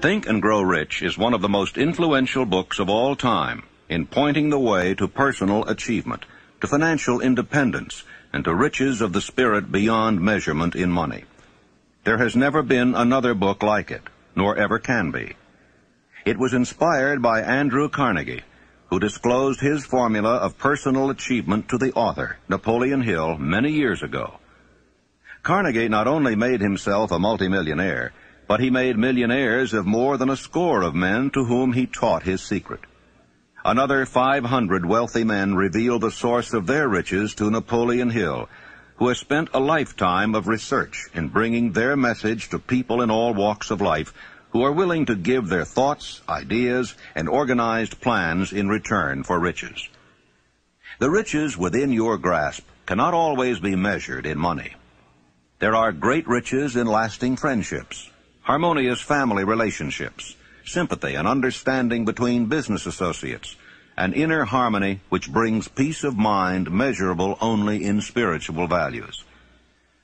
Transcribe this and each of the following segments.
Think and Grow Rich is one of the most influential books of all time in pointing the way to personal achievement, to financial independence, and to riches of the spirit beyond measurement in money. There has never been another book like it, nor ever can be. It was inspired by Andrew Carnegie, who disclosed his formula of personal achievement to the author, Napoleon Hill, many years ago. Carnegie not only made himself a multimillionaire, but he made millionaires of more than a score of men to whom he taught his secret. Another 500 wealthy men revealed the source of their riches to Napoleon Hill, who has spent a lifetime of research in bringing their message to people in all walks of life who are willing to give their thoughts, ideas, and organized plans in return for riches. The riches within your grasp cannot always be measured in money. There are great riches in lasting friendships, harmonious family relationships, sympathy and understanding between business associates, an inner harmony which brings peace of mind measurable only in spiritual values.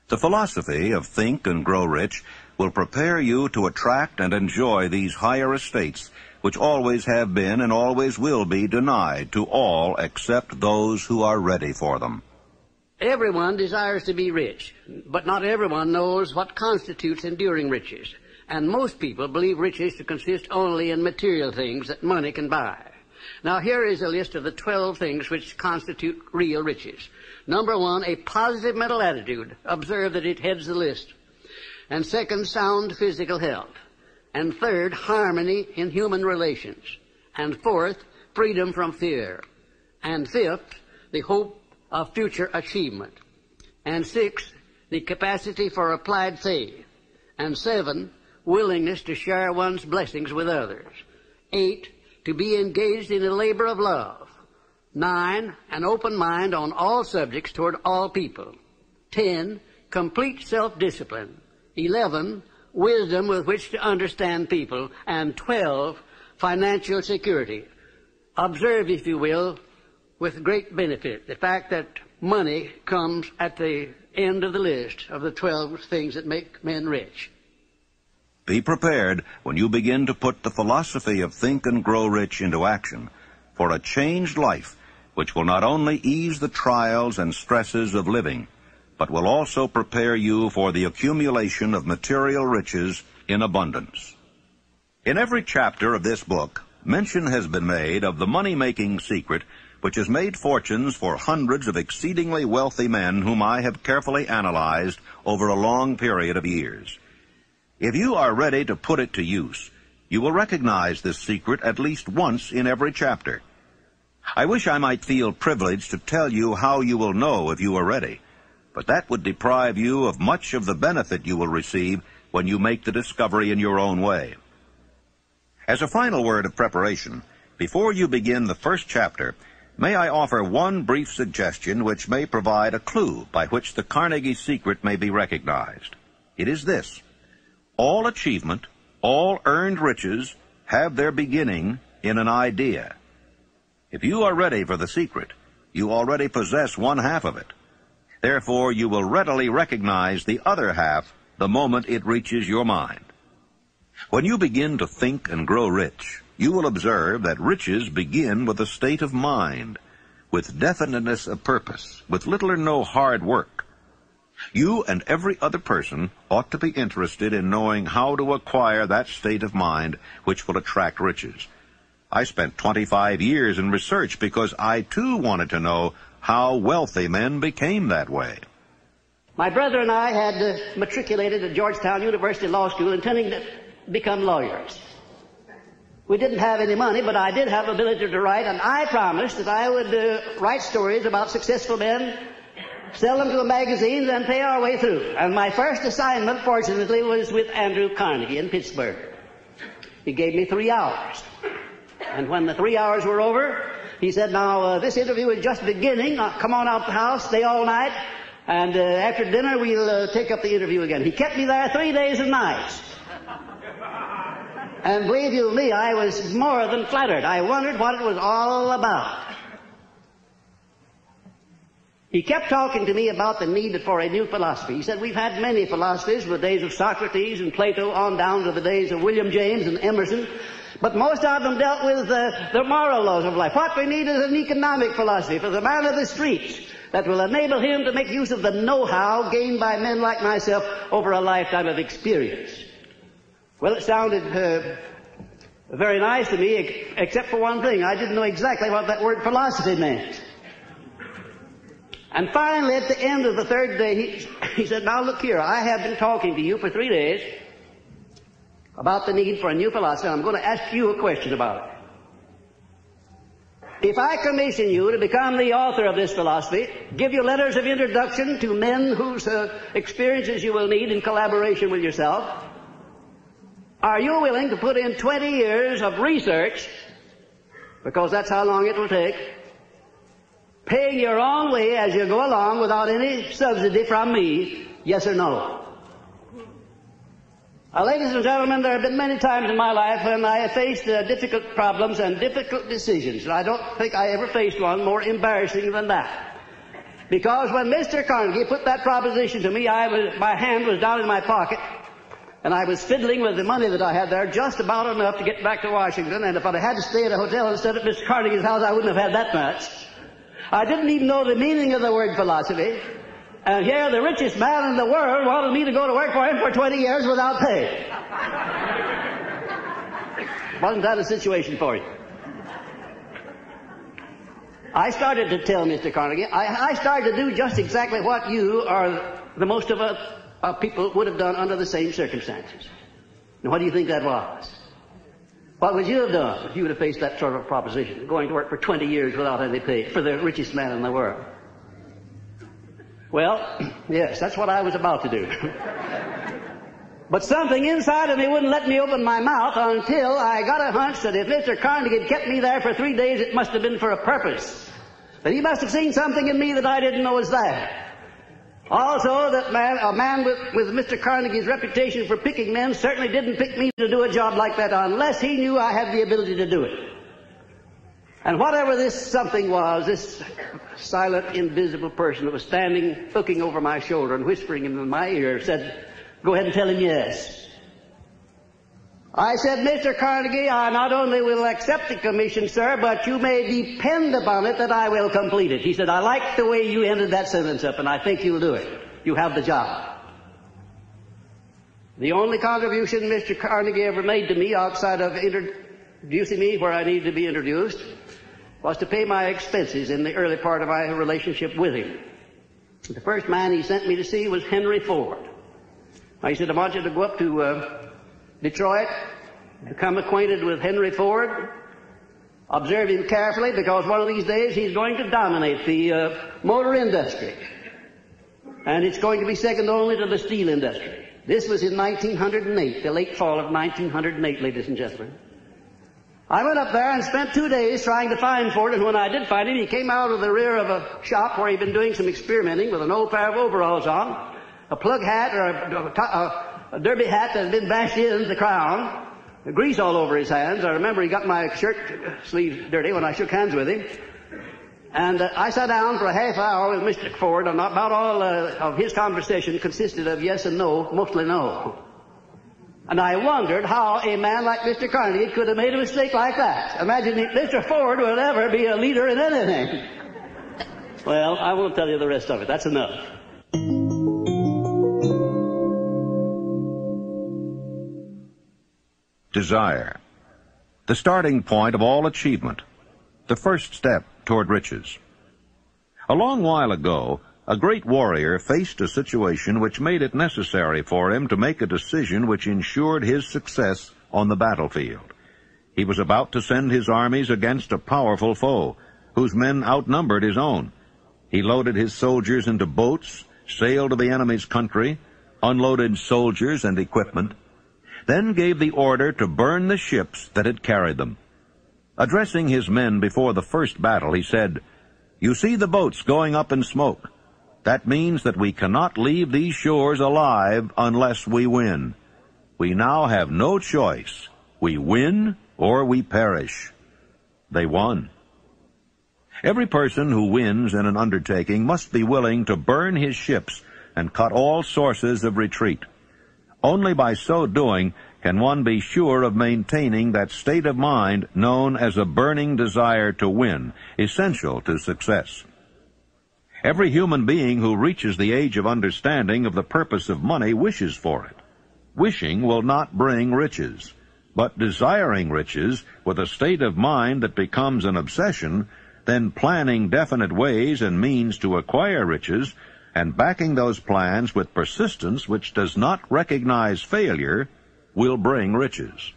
The philosophy of Think and Grow Rich will prepare you to attract and enjoy these higher estates which always have been and always will be denied to all except those who are ready for them. Everyone desires to be rich, but not everyone knows what constitutes enduring riches. And most people believe riches to consist only in material things that money can buy. Now here is a list of the 12 things which constitute real riches. Number 1, a positive mental attitude. Observe that it heads the list. And second, sound physical health. And third, harmony in human relations. And fourth, freedom from fear. And fifth, the hope of future achievement. And sixth, the capacity for applied faith. And 7, willingness to share one's blessings with others. 8, to be engaged in a labor of love. 9, an open mind on all subjects toward all people. 10, complete self-discipline. 11, wisdom with which to understand people. And 12, financial security. Observe, if you will, with great benefit, the fact that money comes at the end of the list of the 12 things that make men rich. Be prepared when you begin to put the philosophy of Think and Grow Rich into action for a changed life which will not only ease the trials and stresses of living, but will also prepare you for the accumulation of material riches in abundance. In every chapter of this book, mention has been made of the money-making secret which has made fortunes for hundreds of exceedingly wealthy men whom I have carefully analyzed over a long period of years. If you are ready to put it to use, you will recognize this secret at least once in every chapter. I wish I might feel privileged to tell you how you will know if you are ready, but that would deprive you of much of the benefit you will receive when you make the discovery in your own way. As a final word of preparation, before you begin the first chapter, may I offer one brief suggestion which may provide a clue by which the Carnegie secret may be recognized. It is this: all achievement, all earned riches have their beginning in an idea. If you are ready for the secret, you already possess one half of it. Therefore, you will readily recognize the other half the moment it reaches your mind. When you begin to think and grow rich, you will observe that riches begin with a state of mind, with definiteness of purpose, with little or no hard work. You and every other person ought to be interested in knowing how to acquire that state of mind which will attract riches. I spent 25 years in research because I, too, wanted to know how wealthy men became that way. My brother and I had matriculated at Georgetown University Law School intending to become lawyers. We didn't have any money, but I did have the ability to write, and I promised that I would write stories about successful men, sell them to the magazines, and pay our way through. And my first assignment, fortunately, was with Andrew Carnegie in Pittsburgh. He gave me 3 hours. And when the 3 hours were over, he said, now, this interview is just beginning. Come on out the house, stay all night, and after dinner we'll take up the interview again. He kept me there 3 days and nights. And believe you me, I was more than flattered. I wondered what it was all about. He kept talking to me about the need for a new philosophy. He said, we've had many philosophies from the days of Socrates and Plato on down to the days of William James and Emerson, but most of them dealt with the moral laws of life. What we need is an economic philosophy for the man of the streets that will enable him to make use of the know-how gained by men like myself over a lifetime of experience. Well, it sounded very nice to me, except for one thing. I didn't know exactly what that word philosophy meant. And finally, at the end of the third day, he said, now look here, I have been talking to you for 3 days about the need for a new philosophy, and I'm going to ask you a question about it. If I commission you to become the author of this philosophy, give you letters of introduction to men whose experiences you will need in collaboration with yourself, are you willing to put in 20 years of research, because that's how long it will take, paying your own way as you go along without any subsidy from me, yes or no? Ladies and gentlemen, there have been many times in my life when I have faced difficult problems and difficult decisions, and I don't think I ever faced one more embarrassing than that. Because when Mr. Carnegie put that proposition to me, my hand was down in my pocket, and I was fiddling with the money that I had there just about enough to get back to Washington, and if I had to stay at a hotel instead of Mr. Carnegie's house, I wouldn't have had that much. I didn't even know the meaning of the word philosophy. And here the richest man in the world wanted me to go to work for him for 20 years without pay. Wasn't that a situation for you? I started to tell Mr. Carnegie, I started to do just exactly what you or the most of us people would have done under the same circumstances. And what do you think that was? What would you have done if you would have faced that sort of proposition, going to work for 20 years without any pay for the richest man in the world? Well, yes, that's what I was about to do. But something inside of me wouldn't let me open my mouth until I got a hunch that if Mr. Carnegie had kept me there for 3 days, it must have been for a purpose. That he must have seen something in me that I didn't know was there. Also, that a man with Mr. Carnegie's reputation for picking men certainly didn't pick me to do a job like that unless he knew I had the ability to do it. And whatever this something was, this silent, invisible person that was standing, looking over my shoulder and whispering in my ear, said, go ahead and tell him yes. I said, Mr. Carnegie, I not only will accept the commission, sir, but you may depend upon it that I will complete it. He said, I like the way you ended that sentence up, and I think you'll do it. You have the job. The only contribution Mr. Carnegie ever made to me outside of introducing me where I needed to be introduced was to pay my expenses in the early part of my relationship with him. The first man he sent me to see was Henry Ford. He said, I want you to go up to Detroit, become acquainted with Henry Ford, observe him carefully, because one of these days he's going to dominate the motor industry. And it's going to be second only to the steel industry. This was in 1908, the late fall of 1908, ladies and gentlemen. I went up there and spent 2 days trying to find Ford, and when I did find him, he came out of the rear of a shop where he'd been doing some experimenting with an old pair of overalls on, a plug hat or a derby hat that had been bashed in the crown, grease all over his hands. I remember he got my shirt sleeves dirty when I shook hands with him. And I sat down for a half hour with Mr. Ford, and about all of his conversation consisted of yes and no, mostly no. And I wondered how a man like Mr. Carnegie could have made a mistake like that. Imagine if Mr. Ford would ever be a leader in anything. Well, I won't tell you the rest of it. That's enough. Desire. The starting point of all achievement. The first step toward riches. A long while ago, a great warrior faced a situation which made it necessary for him to make a decision which ensured his success on the battlefield. He was about to send his armies against a powerful foe, whose men outnumbered his own. He loaded his soldiers into boats, sailed to the enemy's country, unloaded soldiers and equipment, then gave the order to burn the ships that had carried them. Addressing his men before the first battle, he said, "You see the boats going up in smoke. That means that we cannot leave these shores alive unless we win. We now have no choice. We win or we perish." They won. Every person who wins in an undertaking must be willing to burn his ships and cut all sources of retreat. Only by so doing can one be sure of maintaining that state of mind known as a burning desire to win, essential to success. Every human being who reaches the age of understanding of the purpose of money wishes for it. Wishing will not bring riches, but desiring riches with a state of mind that becomes an obsession, then planning definite ways and means to acquire riches, and backing those plans with persistence which does not recognize failure, will bring riches.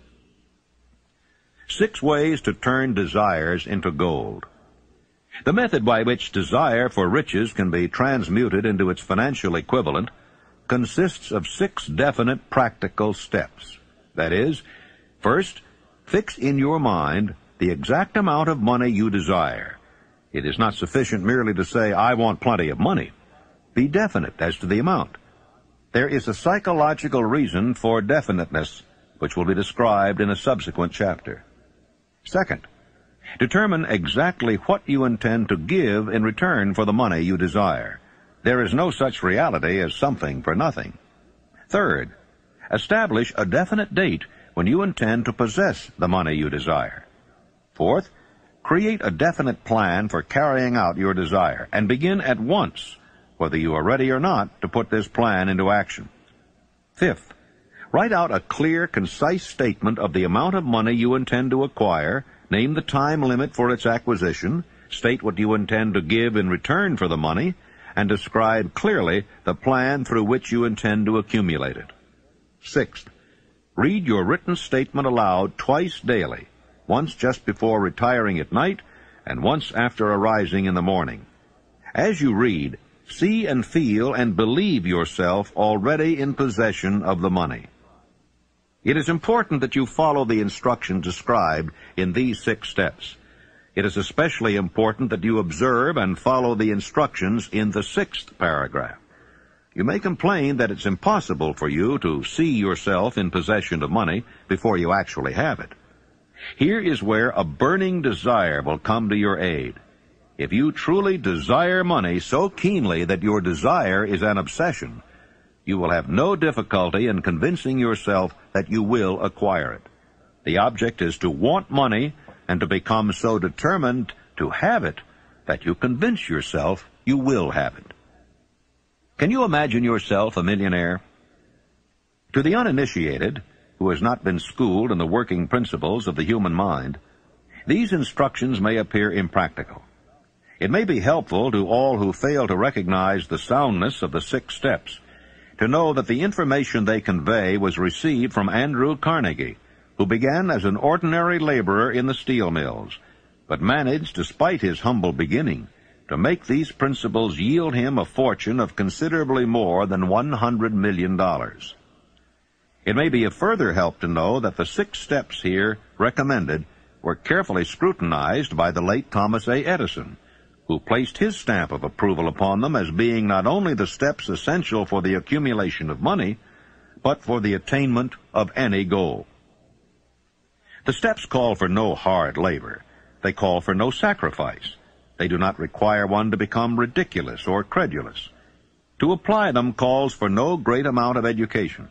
6 ways to turn desires into gold. The method by which desire for riches can be transmuted into its financial equivalent consists of 6 definite practical steps. That is, first, fix in your mind the exact amount of money you desire. It is not sufficient merely to say, "I want plenty of money." Be definite as to the amount. There is a psychological reason for definiteness, which will be described in a subsequent chapter. Second, determine exactly what you intend to give in return for the money you desire. There is no such reality as something for nothing. Third, establish a definite date when you intend to possess the money you desire. Fourth, create a definite plan for carrying out your desire, and begin at once, whether you are ready or not, to put this plan into action. Fifth, write out a clear, concise statement of the amount of money you intend to acquire, name the time limit for its acquisition, state what you intend to give in return for the money, and describe clearly the plan through which you intend to accumulate it. Sixth, read your written statement aloud twice daily, once just before retiring at night and once after arising in the morning. As you read, see and feel and believe yourself already in possession of the money. It is important that you follow the instructions described in these 6 steps. It is especially important that you observe and follow the instructions in the 6th paragraph. You may complain that it's impossible for you to see yourself in possession of money before you actually have it. Here is where a burning desire will come to your aid. If you truly desire money so keenly that your desire is an obsession, you will have no difficulty in convincing yourself that you will acquire it. The object is to want money and to become so determined to have it that you convince yourself you will have it. Can you imagine yourself a millionaire? To the uninitiated, who has not been schooled in the working principles of the human mind, these instructions may appear impractical. It may be helpful to all who fail to recognize the soundness of the 6 steps to know that the information they convey was received from Andrew Carnegie, who began as an ordinary laborer in the steel mills, but managed, despite his humble beginning, to make these principles yield him a fortune of considerably more than $100 million. It may be of further help to know that the 6 steps here recommended were carefully scrutinized by the late Thomas A. Edison, who placed his stamp of approval upon them as being not only the steps essential for the accumulation of money, but for the attainment of any goal. The steps call for no hard labor. They call for no sacrifice. They do not require one to become ridiculous or credulous. To apply them calls for no great amount of education.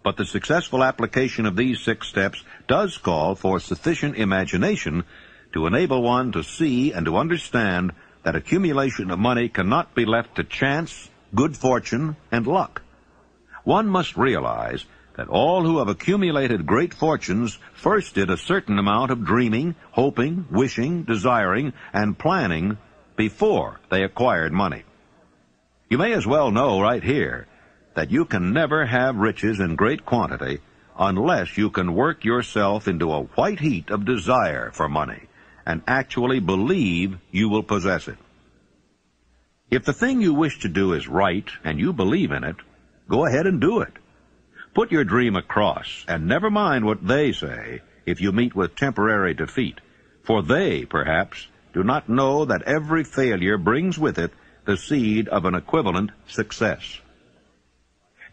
But the successful application of these 6 steps does call for sufficient imagination to enable one to see and to understand that accumulation of money cannot be left to chance, good fortune, and luck. One must realize that all who have accumulated great fortunes first did a certain amount of dreaming, hoping, wishing, desiring, and planning before they acquired money. You may as well know right here that you can never have riches in great quantity unless you can work yourself into a white heat of desire for money and actually believe you will possess it. If the thing you wish to do is right and you believe in it, go ahead and do it. Put your dream across, and never mind what they say if you meet with temporary defeat, for they, perhaps, do not know that every failure brings with it the seed of an equivalent success.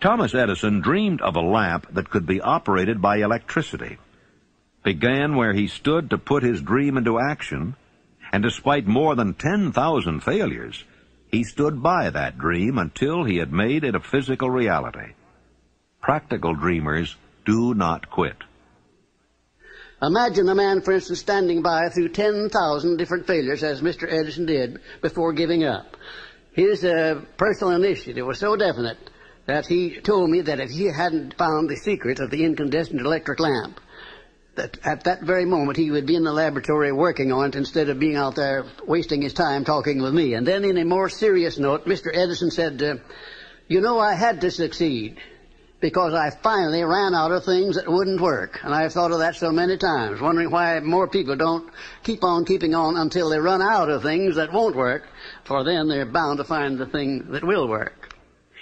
Thomas Edison dreamed of a lamp that could be operated by electricity, began where he stood to put his dream into action, and despite more than 10,000 failures, he stood by that dream until he had made it a physical reality. Practical dreamers do not quit. Imagine a man, for instance, standing by through 10,000 different failures, as Mr. Edison did, before giving up. His personal initiative was so definite that he told me that if he hadn't found the secret of the incandescent electric lamp, that at that very moment he would be in the laboratory working on it instead of being out there wasting his time talking with me. And then in a more serious note, Mr. Edison said, you know, I had to succeed because I finally ran out of things that wouldn't work. And I've thought of that so many times, wondering why more people don't keep on keeping on until they run out of things that won't work, for then they're bound to find the thing that will work.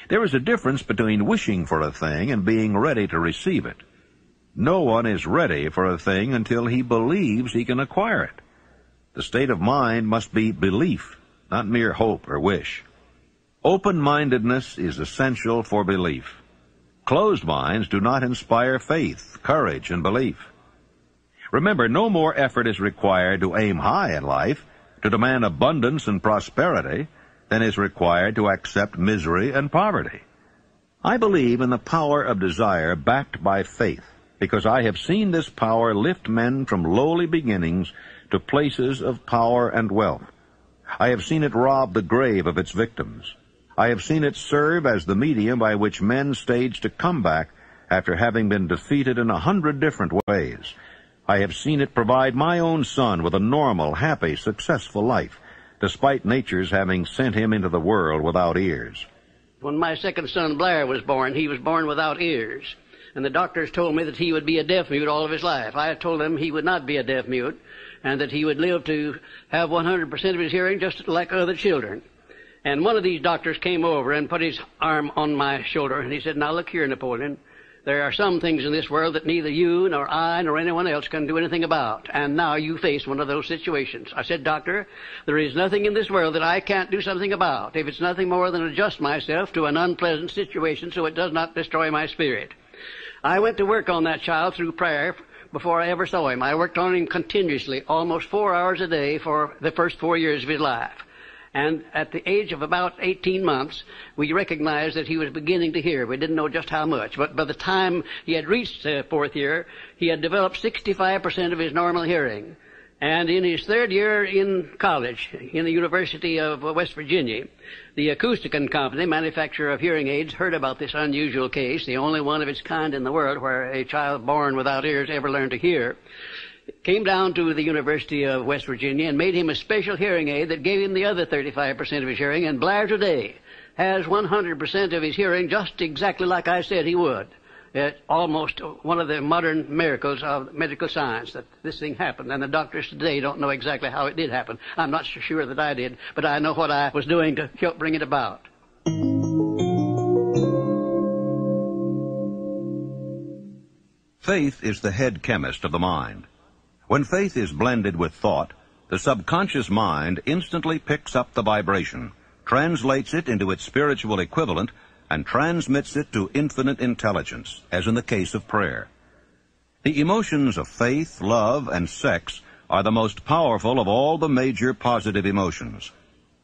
There is a difference between wishing for a thing and being ready to receive it. No one is ready for a thing until he believes he can acquire it. The state of mind must be belief, not mere hope or wish. Open-mindedness is essential for belief. Closed minds do not inspire faith, courage, and belief. Remember, no more effort is required to aim high in life, to demand abundance and prosperity, than is required to accept misery and poverty. I believe in the power of desire backed by faith, because I have seen this power lift men from lowly beginnings to places of power and wealth. I have seen it rob the grave of its victims. I have seen it serve as the medium by which men stage to comeback after having been defeated in 100 different ways. I have seen it provide my own son with a normal, happy, successful life, despite nature's having sent him into the world without ears. When my second son, Blair, was born, he was born without ears. And the doctors told me that he would be a deaf mute all of his life. I told him he would not be a deaf mute, and that he would live to have 100% of his hearing just like other children. And one of these doctors came over and put his arm on my shoulder, and he said, now look here, Napoleon, there are some things in this world that neither you nor I nor anyone else can do anything about, and now you face one of those situations. I said, Doctor, there is nothing in this world that I can't do something about, if it's nothing more than adjust myself to an unpleasant situation so it does not destroy my spirit. I went to work on that child through prayer before I ever saw him. I worked on him continuously, almost 4 hours a day for the first 4 years of his life. And at the age of about 18 months, we recognized that he was beginning to hear. We didn't know just how much. But by the time he had reached the 4th year, he had developed 65% of his normal hearing. And in his 3rd year in college, in the University of West Virginia, the Acousticon Company, manufacturer of hearing aids, heard about this unusual case, the only one of its kind in the world where a child born without ears ever learned to hear. Came down to the University of West Virginia and made him a special hearing aid that gave him the other 35% of his hearing, and Blair today has 100% of his hearing just exactly like I said he would. It's almost one of the modern miracles of medical science that this thing happened, and the doctors today don't know exactly how it did happen. I'm not so sure that I did, but I know what I was doing to help bring it about. Faith is the head chemist of the mind. When faith is blended with thought, the subconscious mind instantly picks up the vibration, translates it into its spiritual equivalent, and transmits it to infinite intelligence, as in the case of prayer. The emotions of faith, love, and sex are the most powerful of all the major positive emotions.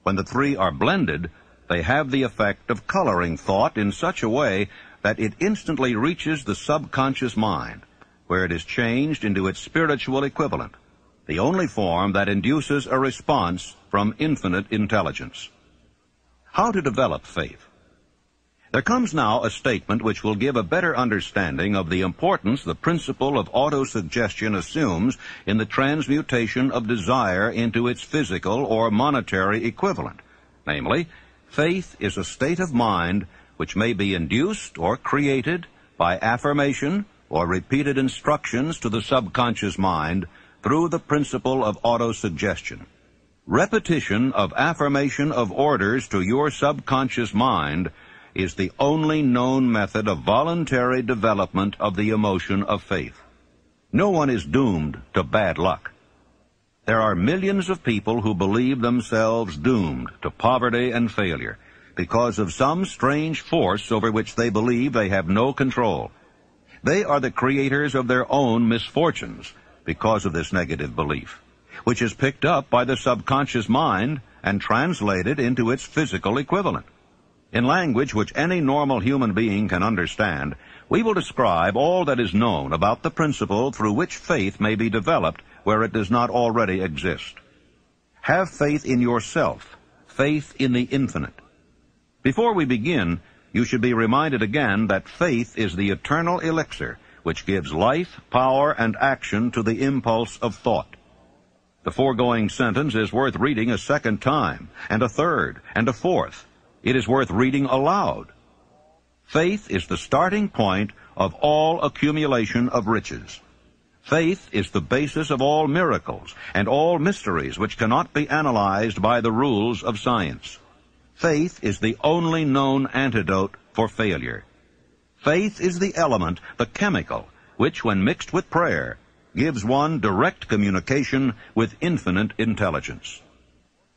When the three are blended, they have the effect of coloring thought in such a way that it instantly reaches the subconscious mind, where it is changed into its spiritual equivalent, the only form that induces a response from infinite intelligence. How to develop faith? There comes now a statement which will give a better understanding of the importance the principle of autosuggestion assumes in the transmutation of desire into its physical or monetary equivalent. Namely, faith is a state of mind which may be induced or created by affirmation or repeated instructions to the subconscious mind through the principle of autosuggestion. Repetition of affirmation of orders to your subconscious mind is the only known method of voluntary development of the emotion of faith. No one is doomed to bad luck. There are millions of people who believe themselves doomed to poverty and failure because of some strange force over which they believe they have no control. They are the creators of their own misfortunes because of this negative belief. which is picked up by the subconscious mind and translated into its physical equivalent. In language which any normal human being can understand, we will describe all that is known about the principle through which faith may be developed where it does not already exist. Have faith in yourself, faith in the infinite. Before we begin, you should be reminded again that faith is the eternal elixir which gives life, power, and action to the impulse of thought. The foregoing sentence is worth reading a second time, and a third, and a fourth. It is worth reading aloud. Faith is the starting point of all accumulation of riches. Faith is the basis of all miracles and all mysteries which cannot be analyzed by the rules of science. Faith is the only known antidote for failure. Faith is the element, the chemical, which, when mixed with prayer, gives one direct communication with infinite intelligence.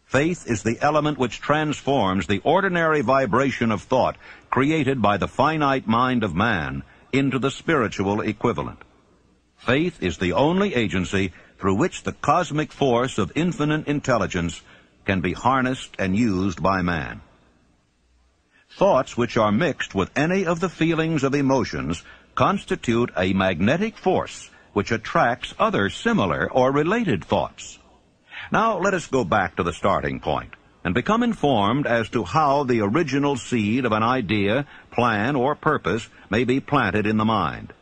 Faith is the element which transforms the ordinary vibration of thought created by the finite mind of man into the spiritual equivalent. Faith is the only agency through which the cosmic force of infinite intelligence can be harnessed and used by man. Thoughts which are mixed with any of the feelings of emotions constitute a magnetic force which attracts other similar or related thoughts. Now let us go back to the starting point and become informed as to how the original seed of an idea, plan, or purpose may be planted in the mind.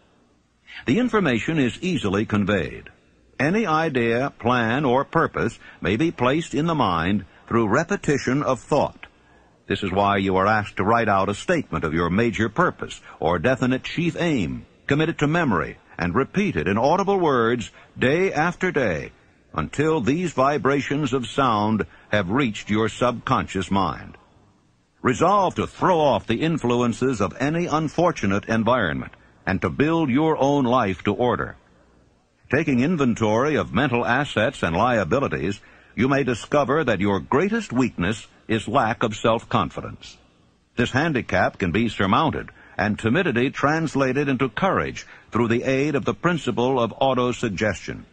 The information is easily conveyed. Any idea, plan, or purpose may be placed in the mind through repetition of thought. This is why you are asked to write out a statement of your major purpose or definite chief aim, commit it to memory, and repeat it in audible words day after day until these vibrations of sound have reached your subconscious mind. Resolve to throw off the influences of any unfortunate environment and to build your own life to order. Taking inventory of mental assets and liabilities, you may discover that your greatest weakness is lack of self-confidence. This handicap can be surmounted and timidity translated into courage through the aid of the principle of autosuggestion.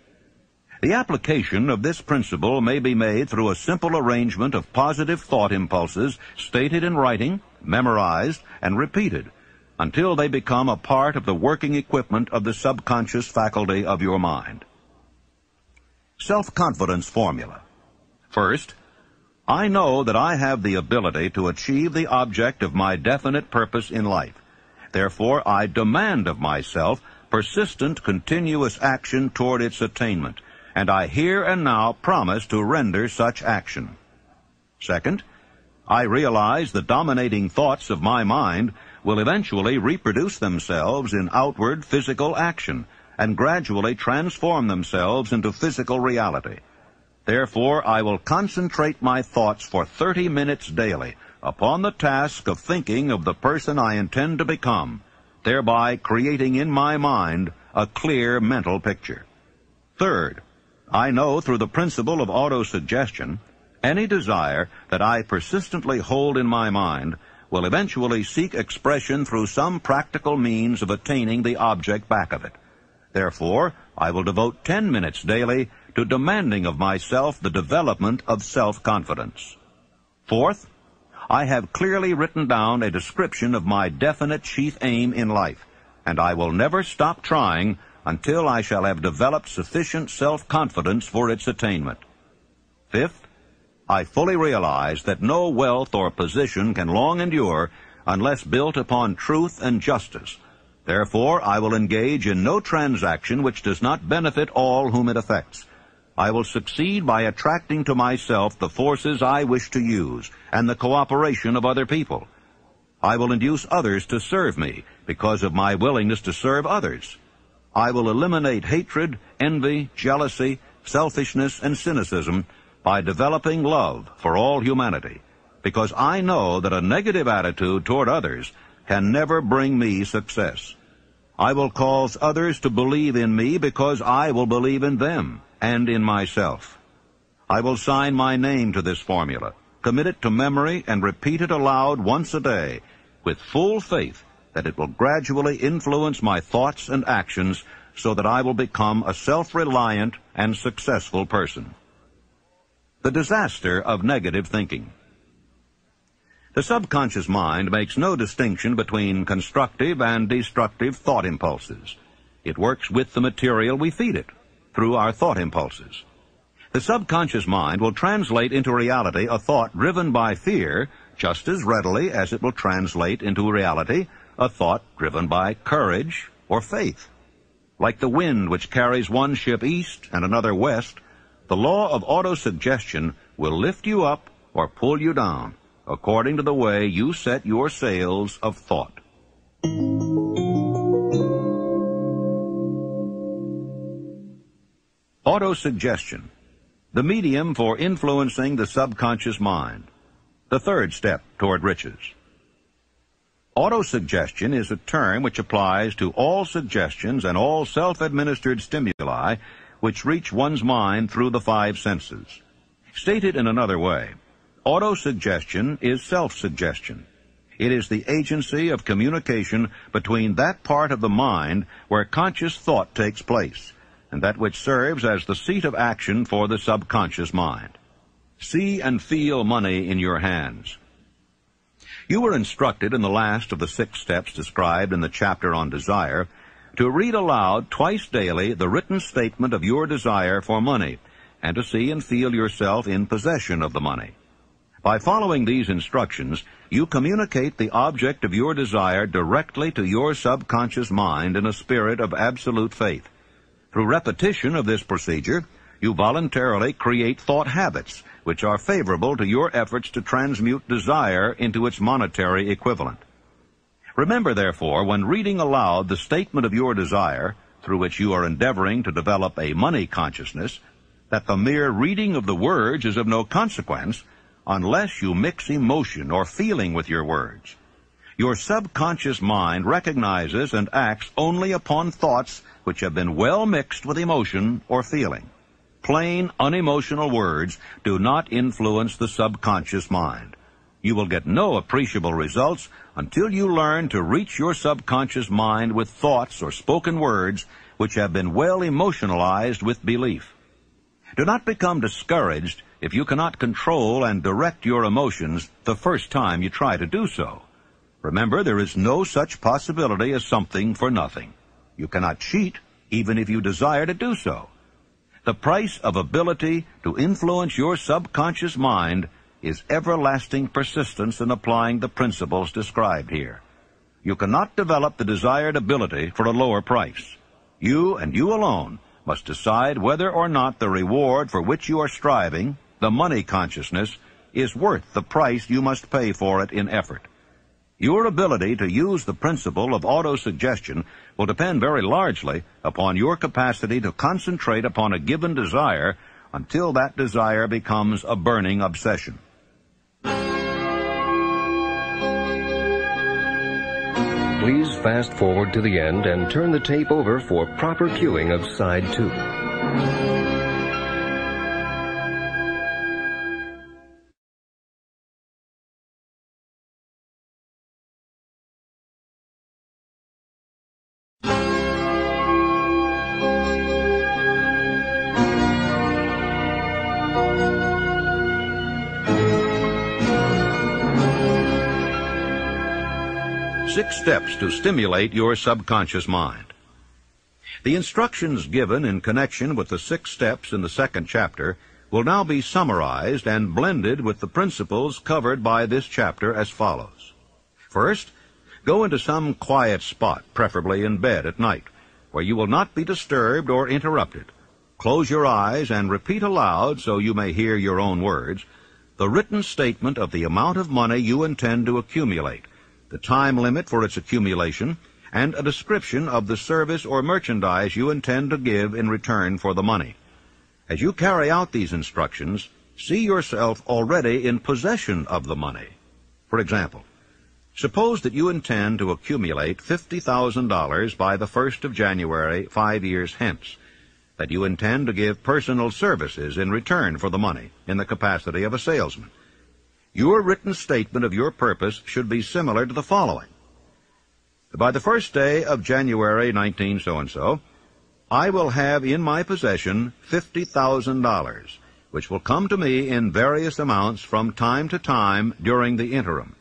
The application of this principle may be made through a simple arrangement of positive thought impulses stated in writing, memorized, and repeated until they become a part of the working equipment of the subconscious faculty of your mind. Self-confidence formula. First, I know that I have the ability to achieve the object of my definite purpose in life. Therefore, I demand of myself persistent, continuous action toward its attainment, and I here and now promise to render such action. Second, I realize the dominating thoughts of my mind will eventually reproduce themselves in outward physical action and gradually transform themselves into physical reality. Therefore, I will concentrate my thoughts for 30 minutes daily upon the task of thinking of the person I intend to become, thereby creating in my mind a clear mental picture. Third, I know through the principle of autosuggestion, any desire that I persistently hold in my mind will eventually seek expression through some practical means of attaining the object back of it. Therefore, I will devote 10 minutes daily to demanding of myself the development of self-confidence. Fourth, I have clearly written down a description of my definite chief aim in life, and I will never stop trying until I shall have developed sufficient self-confidence for its attainment. Fifth, I fully realize that no wealth or position can long endure unless built upon truth and justice. Therefore, I will engage in no transaction which does not benefit all whom it affects. I will succeed by attracting to myself the forces I wish to use and the cooperation of other people. I will induce others to serve me because of my willingness to serve others. I will eliminate hatred, envy, jealousy, selfishness, and cynicism by developing love for all humanity, because I know that a negative attitude toward others can never bring me success. I will cause others to believe in me because I will believe in them and in myself. I will sign my name to this formula, commit it to memory, and repeat it aloud once a day, with full faith that it will gradually influence my thoughts and actions so that I will become a self-reliant and successful person. The disaster of negative thinking. The subconscious mind makes no distinction between constructive and destructive thought impulses. It works with the material we feed it, through our thought impulses. The subconscious mind will translate into reality a thought driven by fear just as readily as it will translate into reality a thought driven by courage or faith. Like the wind which carries one ship east and another west, the law of autosuggestion will lift you up or pull you down, according to the way you set your sails of thought. Autosuggestion, the medium for influencing the subconscious mind, the third step toward riches. Autosuggestion is a term which applies to all suggestions and all self-administered stimuli which reach one's mind through the five senses. Stated in another way, autosuggestion is self-suggestion. It is the agency of communication between that part of the mind where conscious thought takes place, and that which serves as the seat of action for the subconscious mind. See and feel money in your hands. You were instructed in the last of the 6 steps described in the chapter on desire to read aloud twice daily the written statement of your desire for money, and to see and feel yourself in possession of the money. By following these instructions, you communicate the object of your desire directly to your subconscious mind in a spirit of absolute faith. Through repetition of this procedure, you voluntarily create thought habits which are favorable to your efforts to transmute desire into its monetary equivalent. Remember, therefore, when reading aloud the statement of your desire, through which you are endeavoring to develop a money consciousness, that the mere reading of the words is of no consequence unless you mix emotion or feeling with your words. Your subconscious mind recognizes and acts only upon thoughts which have been well mixed with emotion or feeling. Plain, unemotional words do not influence the subconscious mind. You will get no appreciable results until you learn to reach your subconscious mind with thoughts or spoken words which have been well emotionalized with belief. Do not become discouraged if you cannot control and direct your emotions the first time you try to do so. Remember, there is no such possibility as something for nothing. You cannot cheat, even if you desire to do so. The price of ability to influence your subconscious mind is everlasting persistence in applying the principles described here. You cannot develop the desired ability for a lower price. You and you alone must decide whether or not the reward for which you are striving, the money consciousness, is worth the price you must pay for it in effort. Your ability to use the principle of autosuggestion will depend very largely upon your capacity to concentrate upon a given desire until that desire becomes a burning obsession. Please fast forward to the end and turn the tape over for proper cueing of side 2. 6 steps to stimulate your subconscious mind. The instructions given in connection with the 6 steps in the 2nd chapter will now be summarized and blended with the principles covered by this chapter as follows. First, go into some quiet spot, preferably in bed at night, where you will not be disturbed or interrupted. Close your eyes and repeat aloud, so you may hear your own words, the written statement of the amount of money you intend to accumulate, the time limit for its accumulation, and a description of the service or merchandise you intend to give in return for the money. As you carry out these instructions, see yourself already in possession of the money. For example, suppose that you intend to accumulate $50,000 by the 1st of January 5 years hence, that you intend to give personal services in return for the money in the capacity of a salesman. Your written statement of your purpose should be similar to the following. By the 1st day of January 19 so-and-so, I will have in my possession $50,000, which will come to me in various amounts from time to time during the interim.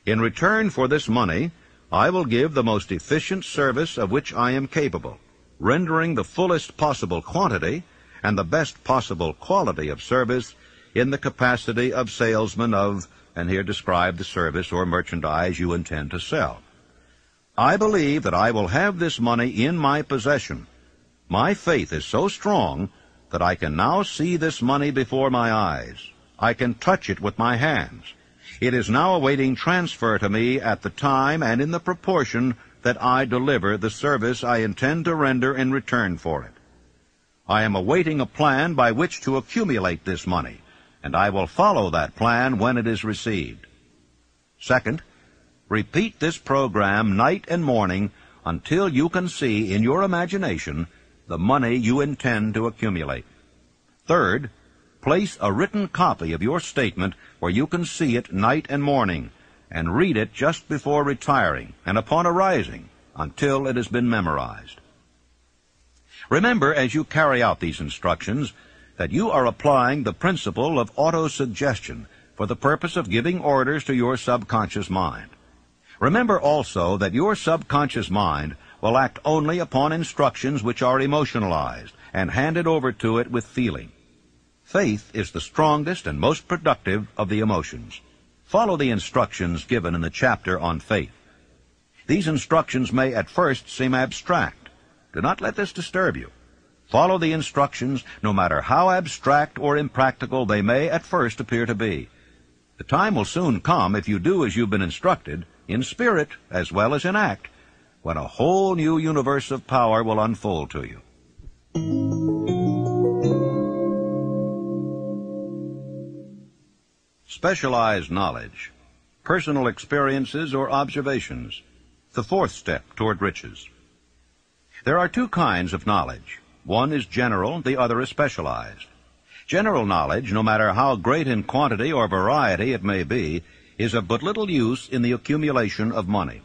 In return for this money, I will give the most efficient service of which I am capable, rendering the fullest possible quantity and the best possible quality of service in the capacity of salesman of, and here describe the service or merchandise you intend to sell. I believe that I will have this money in my possession. My faith is so strong that I can now see this money before my eyes. I can touch it with my hands. It is now awaiting transfer to me at the time and in the proportion that I deliver the service I intend to render in return for it. I am awaiting a plan by which to accumulate this money, and I will follow that plan when it is received. Second, repeat this program night and morning until you can see in your imagination the money you intend to accumulate. Third, place a written copy of your statement where you can see it night and morning, and read it just before retiring and upon arising until it has been memorized. Remember, as you carry out these instructions, that you are applying the principle of autosuggestion for the purpose of giving orders to your subconscious mind. Remember also that your subconscious mind will act only upon instructions which are emotionalized and handed over to it with feeling. Faith is the strongest and most productive of the emotions. Follow the instructions given in the chapter on faith. These instructions may at first seem abstract. Do not let this disturb you. Follow the instructions, no matter how abstract or impractical they may at first appear to be. The time will soon come, if you do as you've been instructed, in spirit as well as in act, when a whole new universe of power will unfold to you. Specialized knowledge, personal experiences or observations, the fourth step toward riches. There are two kinds of knowledge. One is general, the other is specialized. General knowledge, no matter how great in quantity or variety it may be, is of but little use in the accumulation of money.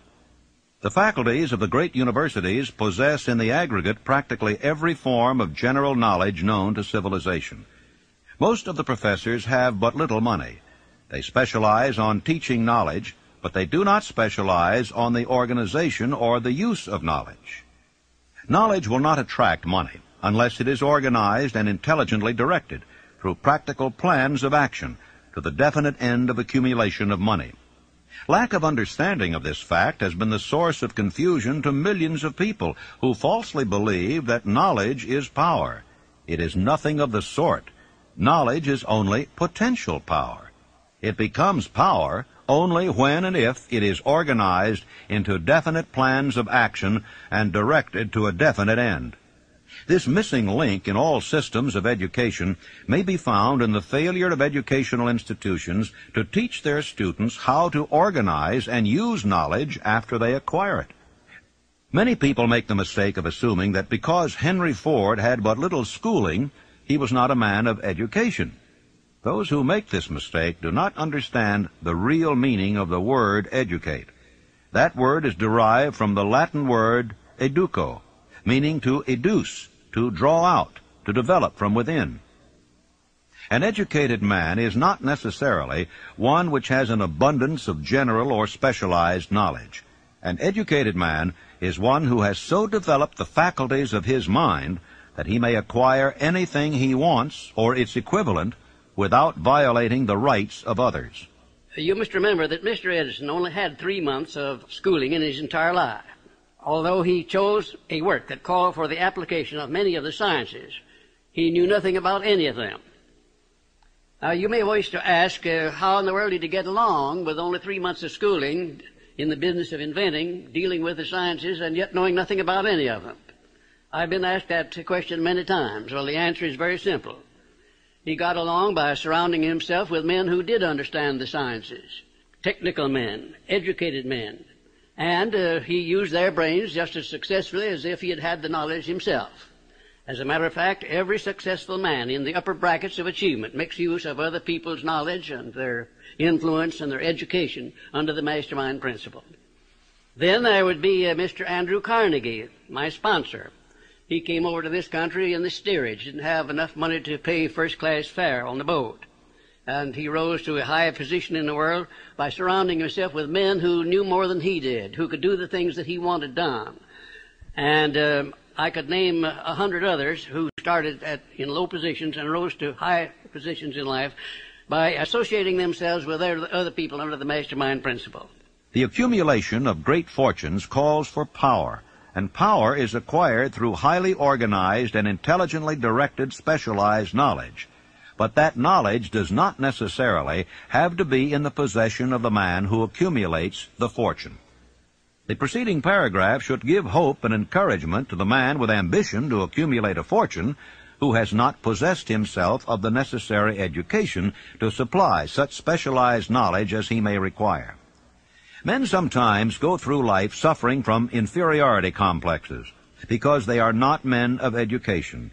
The faculties of the great universities possess in the aggregate practically every form of general knowledge known to civilization. Most of the professors have but little money. They specialize on teaching knowledge, but they do not specialize on the organization or the use of knowledge. Knowledge will not attract money unless it is organized and intelligently directed through practical plans of action to the definite end of accumulation of money. Lack of understanding of this fact has been the source of confusion to millions of people who falsely believe that knowledge is power. It is nothing of the sort. Knowledge is only potential power. It becomes power only when and if it is organized into definite plans of action and directed to a definite end. This missing link in all systems of education may be found in the failure of educational institutions to teach their students how to organize and use knowledge after they acquire it. Many people make the mistake of assuming that because Henry Ford had but little schooling, he was not a man of education. Those who make this mistake do not understand the real meaning of the word educate. That word is derived from the Latin word educo, meaning to educe, to draw out, to develop from within. An educated man is not necessarily one which has an abundance of general or specialized knowledge. An educated man is one who has so developed the faculties of his mind that he may acquire anything he wants or its equivalent without violating the rights of others. You must remember that Mr. Edison only had 3 months of schooling in his entire life. Although he chose a work that called for the application of many of the sciences, he knew nothing about any of them. Now, you may wish to ask how in the world did he get along with only 3 months of schooling in the business of inventing, dealing with the sciences, and yet knowing nothing about any of them. I've been asked that question many times. Well, the answer is very simple. He got along by surrounding himself with men who did understand the sciences, technical men, educated men, and he used their brains just as successfully as if he had had the knowledge himself. As a matter of fact, every successful man in the upper brackets of achievement makes use of other people's knowledge and their influence and their education under the mastermind principle. Then there would be Mr. Andrew Carnegie, my sponsor. He came over to this country in the steerage, didn't have enough money to pay first-class fare on the boat. And he rose to a high position in the world by surrounding himself with men who knew more than he did, who could do the things that he wanted done. And I could name 100 others who started in low positions and rose to high positions in life by associating themselves with other people under the mastermind principle. The accumulation of great fortunes calls for power, and power is acquired through highly organized and intelligently directed specialized knowledge. But that knowledge does not necessarily have to be in the possession of the man who accumulates the fortune. The preceding paragraph should give hope and encouragement to the man with ambition to accumulate a fortune who has not possessed himself of the necessary education to supply such specialized knowledge as he may require. Men sometimes go through life suffering from inferiority complexes because they are not men of education.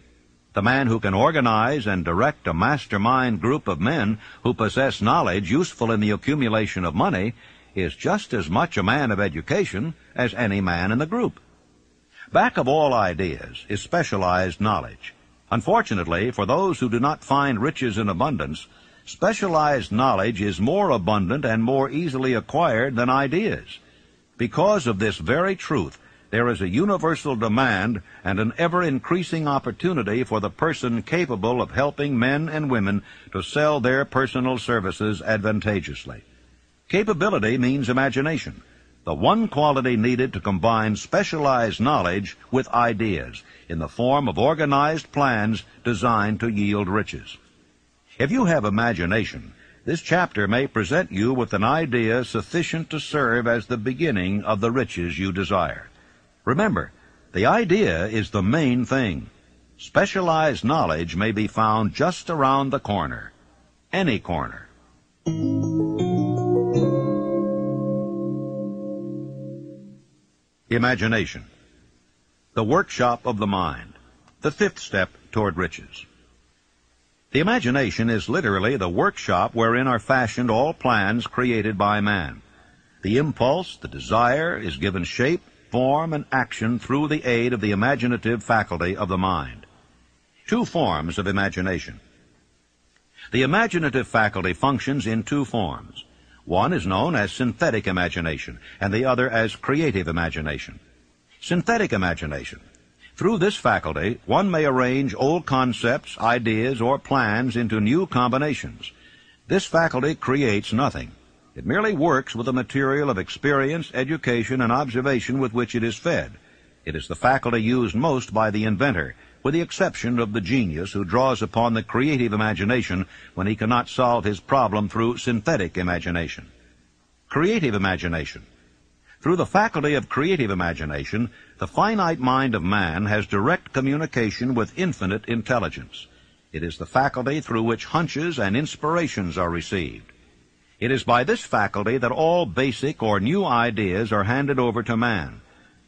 The man who can organize and direct a mastermind group of men who possess knowledge useful in the accumulation of money is just as much a man of education as any man in the group. Back of all ideas is specialized knowledge. Unfortunately, for those who do not find riches in abundance, specialized knowledge is more abundant and more easily acquired than ideas. Because of this very truth, there is a universal demand and an ever-increasing opportunity for the person capable of helping men and women to sell their personal services advantageously. Capability means imagination, the one quality needed to combine specialized knowledge with ideas in the form of organized plans designed to yield riches. If you have imagination, this chapter may present you with an idea sufficient to serve as the beginning of the riches you desire. Remember, the idea is the main thing. Specialized knowledge may be found just around the corner. Any corner. Imagination. The workshop of the mind. The fifth step toward riches. The imagination is literally the workshop wherein are fashioned all plans created by man. The impulse, the desire, is given shape, form, and action through the aid of the imaginative faculty of the mind. Two forms of imagination. The imaginative faculty functions in two forms. One is known as synthetic imagination, and the other as creative imagination. Synthetic imagination. Through this faculty, one may arrange old concepts, ideas, or plans into new combinations. This faculty creates nothing. It merely works with the material of experience, education, and observation with which it is fed. It is the faculty used most by the inventor, with the exception of the genius who draws upon the creative imagination when he cannot solve his problem through synthetic imagination. Creative imagination. Through the faculty of creative imagination, the finite mind of man has direct communication with infinite intelligence. It is the faculty through which hunches and inspirations are received. It is by this faculty that all basic or new ideas are handed over to man.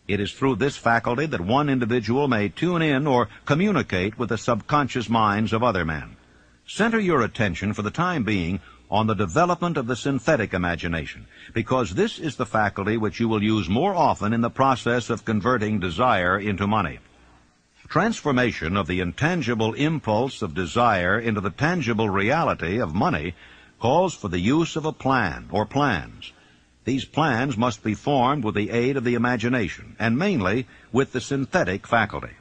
It is through this faculty that one individual may tune in or communicate with the subconscious minds of other men. Center your attention for the time being on the development of the synthetic imagination, because this is the faculty which you will use more often in the process of converting desire into money. Transformation of the intangible impulse of desire into the tangible reality of money calls for the use of a plan or plans. These plans must be formed with the aid of the imagination, and mainly with the synthetic faculty.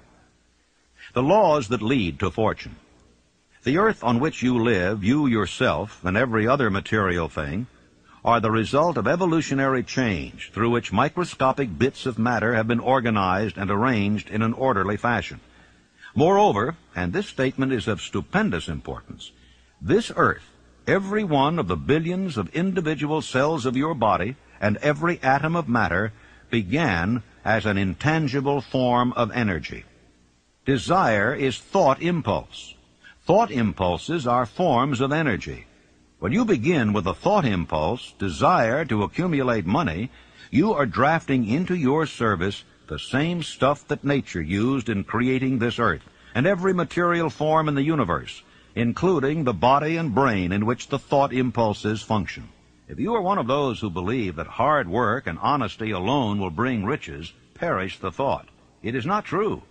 The laws that lead to fortune. The earth on which you live, you yourself, and every other material thing, are the result of evolutionary change through which microscopic bits of matter have been organized and arranged in an orderly fashion. Moreover, and this statement is of stupendous importance, this earth, every one of the billions of individual cells of your body and every atom of matter began as an intangible form of energy. Desire is thought impulse. Thought impulses are forms of energy. When you begin with a thought impulse, desire to accumulate money, you are drafting into your service the same stuff that nature used in creating this earth and every material form in the universe, including the body and brain in which the thought impulses function. If you are one of those who believe that hard work and honesty alone will bring riches, perish the thought. It is not true.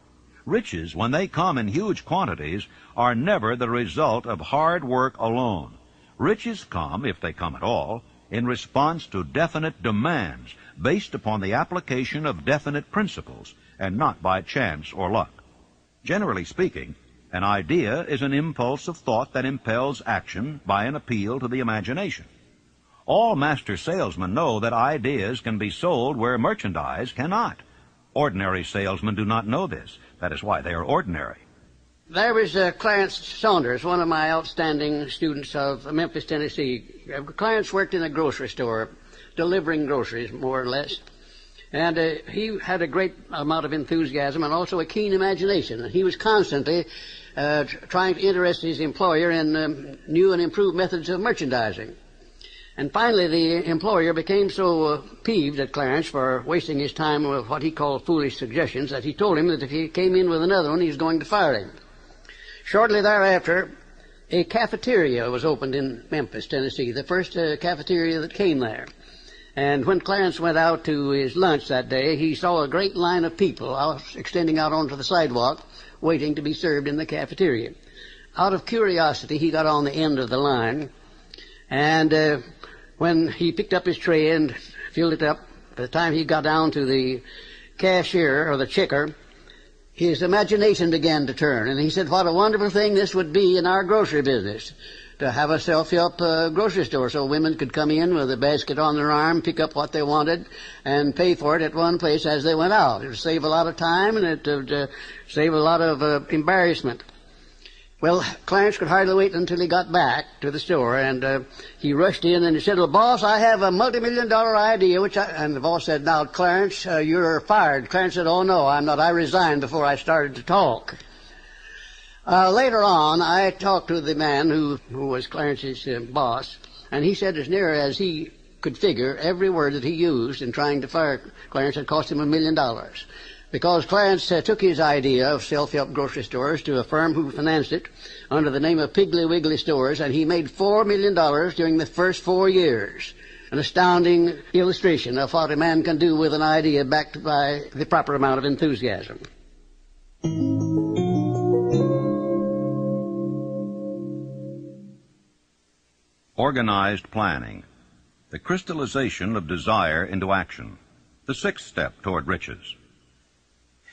Riches, when they come in huge quantities, are never the result of hard work alone. Riches come, if they come at all, in response to definite demands based upon the application of definite principles, and not by chance or luck. Generally speaking, an idea is an impulse of thought that impels action by an appeal to the imagination. All master salesmen know that ideas can be sold where merchandise cannot. Ordinary salesmen do not know this. That is why they are ordinary. There was Clarence Saunders, one of my outstanding students of Memphis, Tennessee. Clarence worked in a grocery store, delivering groceries, more or less. And he had a great amount of enthusiasm and also a keen imagination. He was constantly trying to interest his employer in new and improved methods of merchandising. And finally, the employer became so peeved at Clarence for wasting his time with what he called foolish suggestions that he told him that if he came in with another one, he was going to fire him. Shortly thereafter, a cafeteria was opened in Memphis, Tennessee, the first cafeteria that came there. And when Clarence went out to his lunch that day, he saw a great line of people extending out onto the sidewalk, waiting to be served in the cafeteria. Out of curiosity, he got on the end of the line, and when he picked up his tray and filled it up, by the time he got down to the cashier or the checker, his imagination began to turn, and he said, what a wonderful thing this would be in our grocery business, to have a self-help grocery store so women could come in with a basket on their arm, pick up what they wanted, and pay for it at one place as they went out. It would save a lot of time, and it would save a lot of embarrassment. Well, Clarence could hardly wait until he got back to the store, and he rushed in and he said, well, boss, I have a multi-million-dollar idea, and the boss said, now, Clarence, you're fired. Clarence said, oh, no, I'm not. I resigned before I started to talk. Later on, I talked to the man who was Clarence's boss, and he said as near as he could figure, every word that he used in trying to fire Clarence had cost him $1 million. Because Clarence took his idea of self-help grocery stores to a firm who financed it under the name of Piggly Wiggly Stores, and he made $4 million during the first 4 years. An astounding illustration of what a man can do with an idea backed by the proper amount of enthusiasm. Organized planning, the crystallization of desire into action, the sixth step toward riches.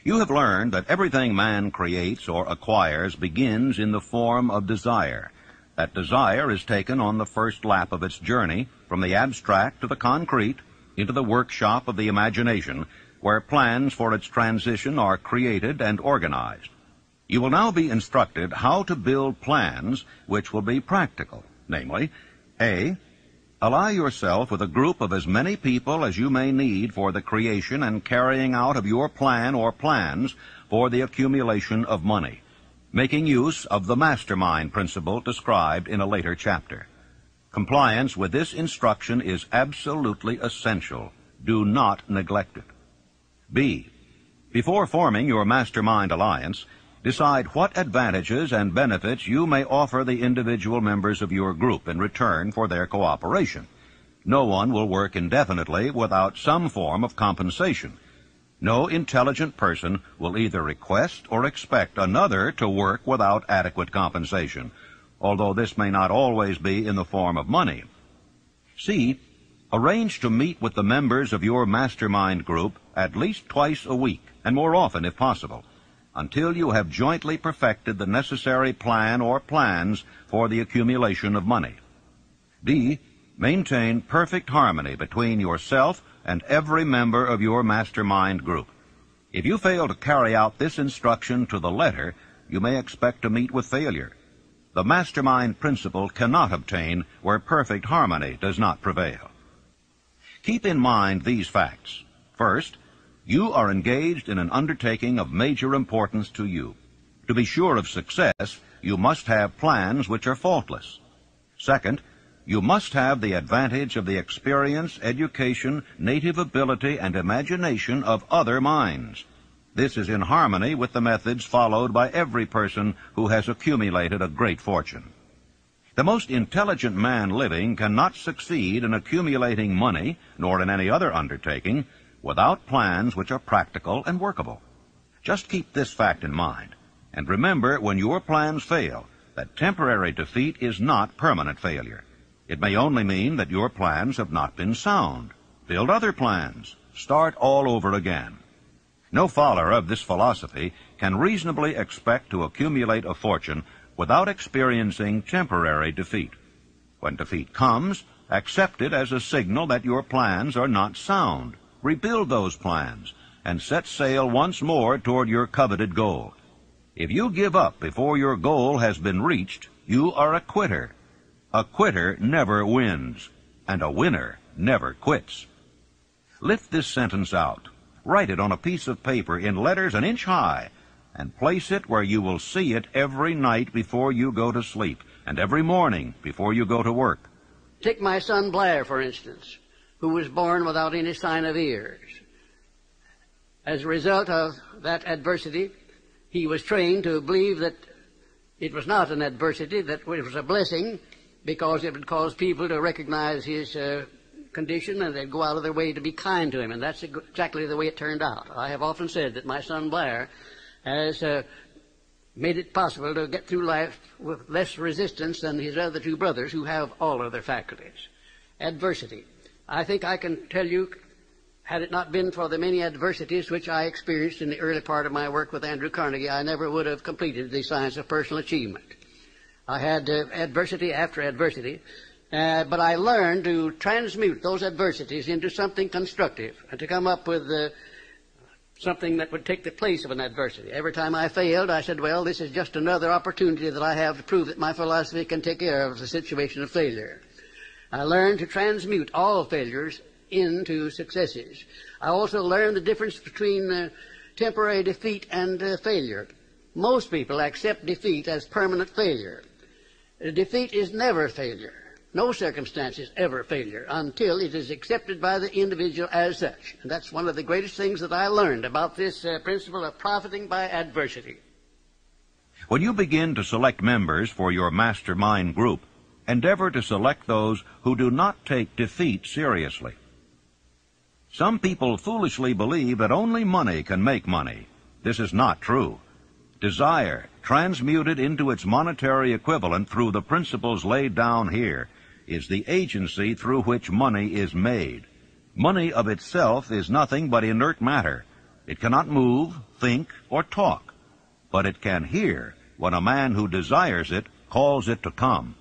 You have learned that everything man creates or acquires begins in the form of desire. That desire is taken on the first lap of its journey from the abstract to the concrete into the workshop of the imagination, where plans for its transition are created and organized. You will now be instructed how to build plans which will be practical, namely, A. Ally yourself with a group of as many people as you may need for the creation and carrying out of your plan or plans for the accumulation of money, making use of the mastermind principle described in a later chapter. Compliance with this instruction is absolutely essential. Do not neglect it. B. Before forming your mastermind alliance, decide what advantages and benefits you may offer the individual members of your group in return for their cooperation. No one will work indefinitely without some form of compensation. No intelligent person will either request or expect another to work without adequate compensation, although this may not always be in the form of money. C. Arrange to meet with the members of your mastermind group at least twice a week, and more often if possible, until you have jointly perfected the necessary plan or plans for the accumulation of money. D. Maintain perfect harmony between yourself and every member of your mastermind group. If you fail to carry out this instruction to the letter, you may expect to meet with failure. The mastermind principle cannot obtain where perfect harmony does not prevail. Keep in mind these facts. First, you are engaged in an undertaking of major importance to you. To be sure of success, you must have plans which are faultless. Second, you must have the advantage of the experience, education, native ability, and imagination of other minds. This is in harmony with the methods followed by every person who has accumulated a great fortune. The most intelligent man living cannot succeed in accumulating money, nor in any other undertaking, without plans which are practical and workable. Just keep this fact in mind, and remember when your plans fail that temporary defeat is not permanent failure. It may only mean that your plans have not been sound. Build other plans. Start all over again. No follower of this philosophy can reasonably expect to accumulate a fortune without experiencing temporary defeat. When defeat comes, accept it as a signal that your plans are not sound. Rebuild those plans and set sail once more toward your coveted goal. If you give up before your goal has been reached, you are a quitter. A quitter never wins, and a winner never quits. Lift this sentence out. Write it on a piece of paper in letters an inch high, and place it where you will see it every night before you go to sleep, and every morning before you go to work. Take my son Blair, for instance, who was born without any sign of ears. As a result of that adversity, he was trained to believe that it was not an adversity, that it was a blessing, because it would cause people to recognize his condition, and they'd go out of their way to be kind to him, and that's exactly the way it turned out. I have often said that my son Blair has made it possible to get through life with less resistance than his other two brothers who have all of their faculties. Adversity. I think I can tell you, had it not been for the many adversities which I experienced in the early part of my work with Andrew Carnegie, I never would have completed the science of personal achievement. I had adversity after adversity, but I learned to transmute those adversities into something constructive and to come up with something that would take the place of an adversity. Every time I failed, I said, well, this is just another opportunity that I have to prove that my philosophy can take care of the situation of failure. I learned to transmute all failures into successes. I also learned the difference between temporary defeat and failure. Most people accept defeat as permanent failure. Defeat is never failure. No circumstance is ever failure until it is accepted by the individual as such. And that's one of the greatest things that I learned about this principle of profiting by adversity. When you begin to select members for your mastermind group, endeavor to select those who do not take defeat seriously. Some people foolishly believe that only money can make money. This is not true. Desire, transmuted into its monetary equivalent through the principles laid down here, is the agency through which money is made. Money of itself is nothing but inert matter. It cannot move, think, or talk, but it can hear when a man who desires it calls it to come.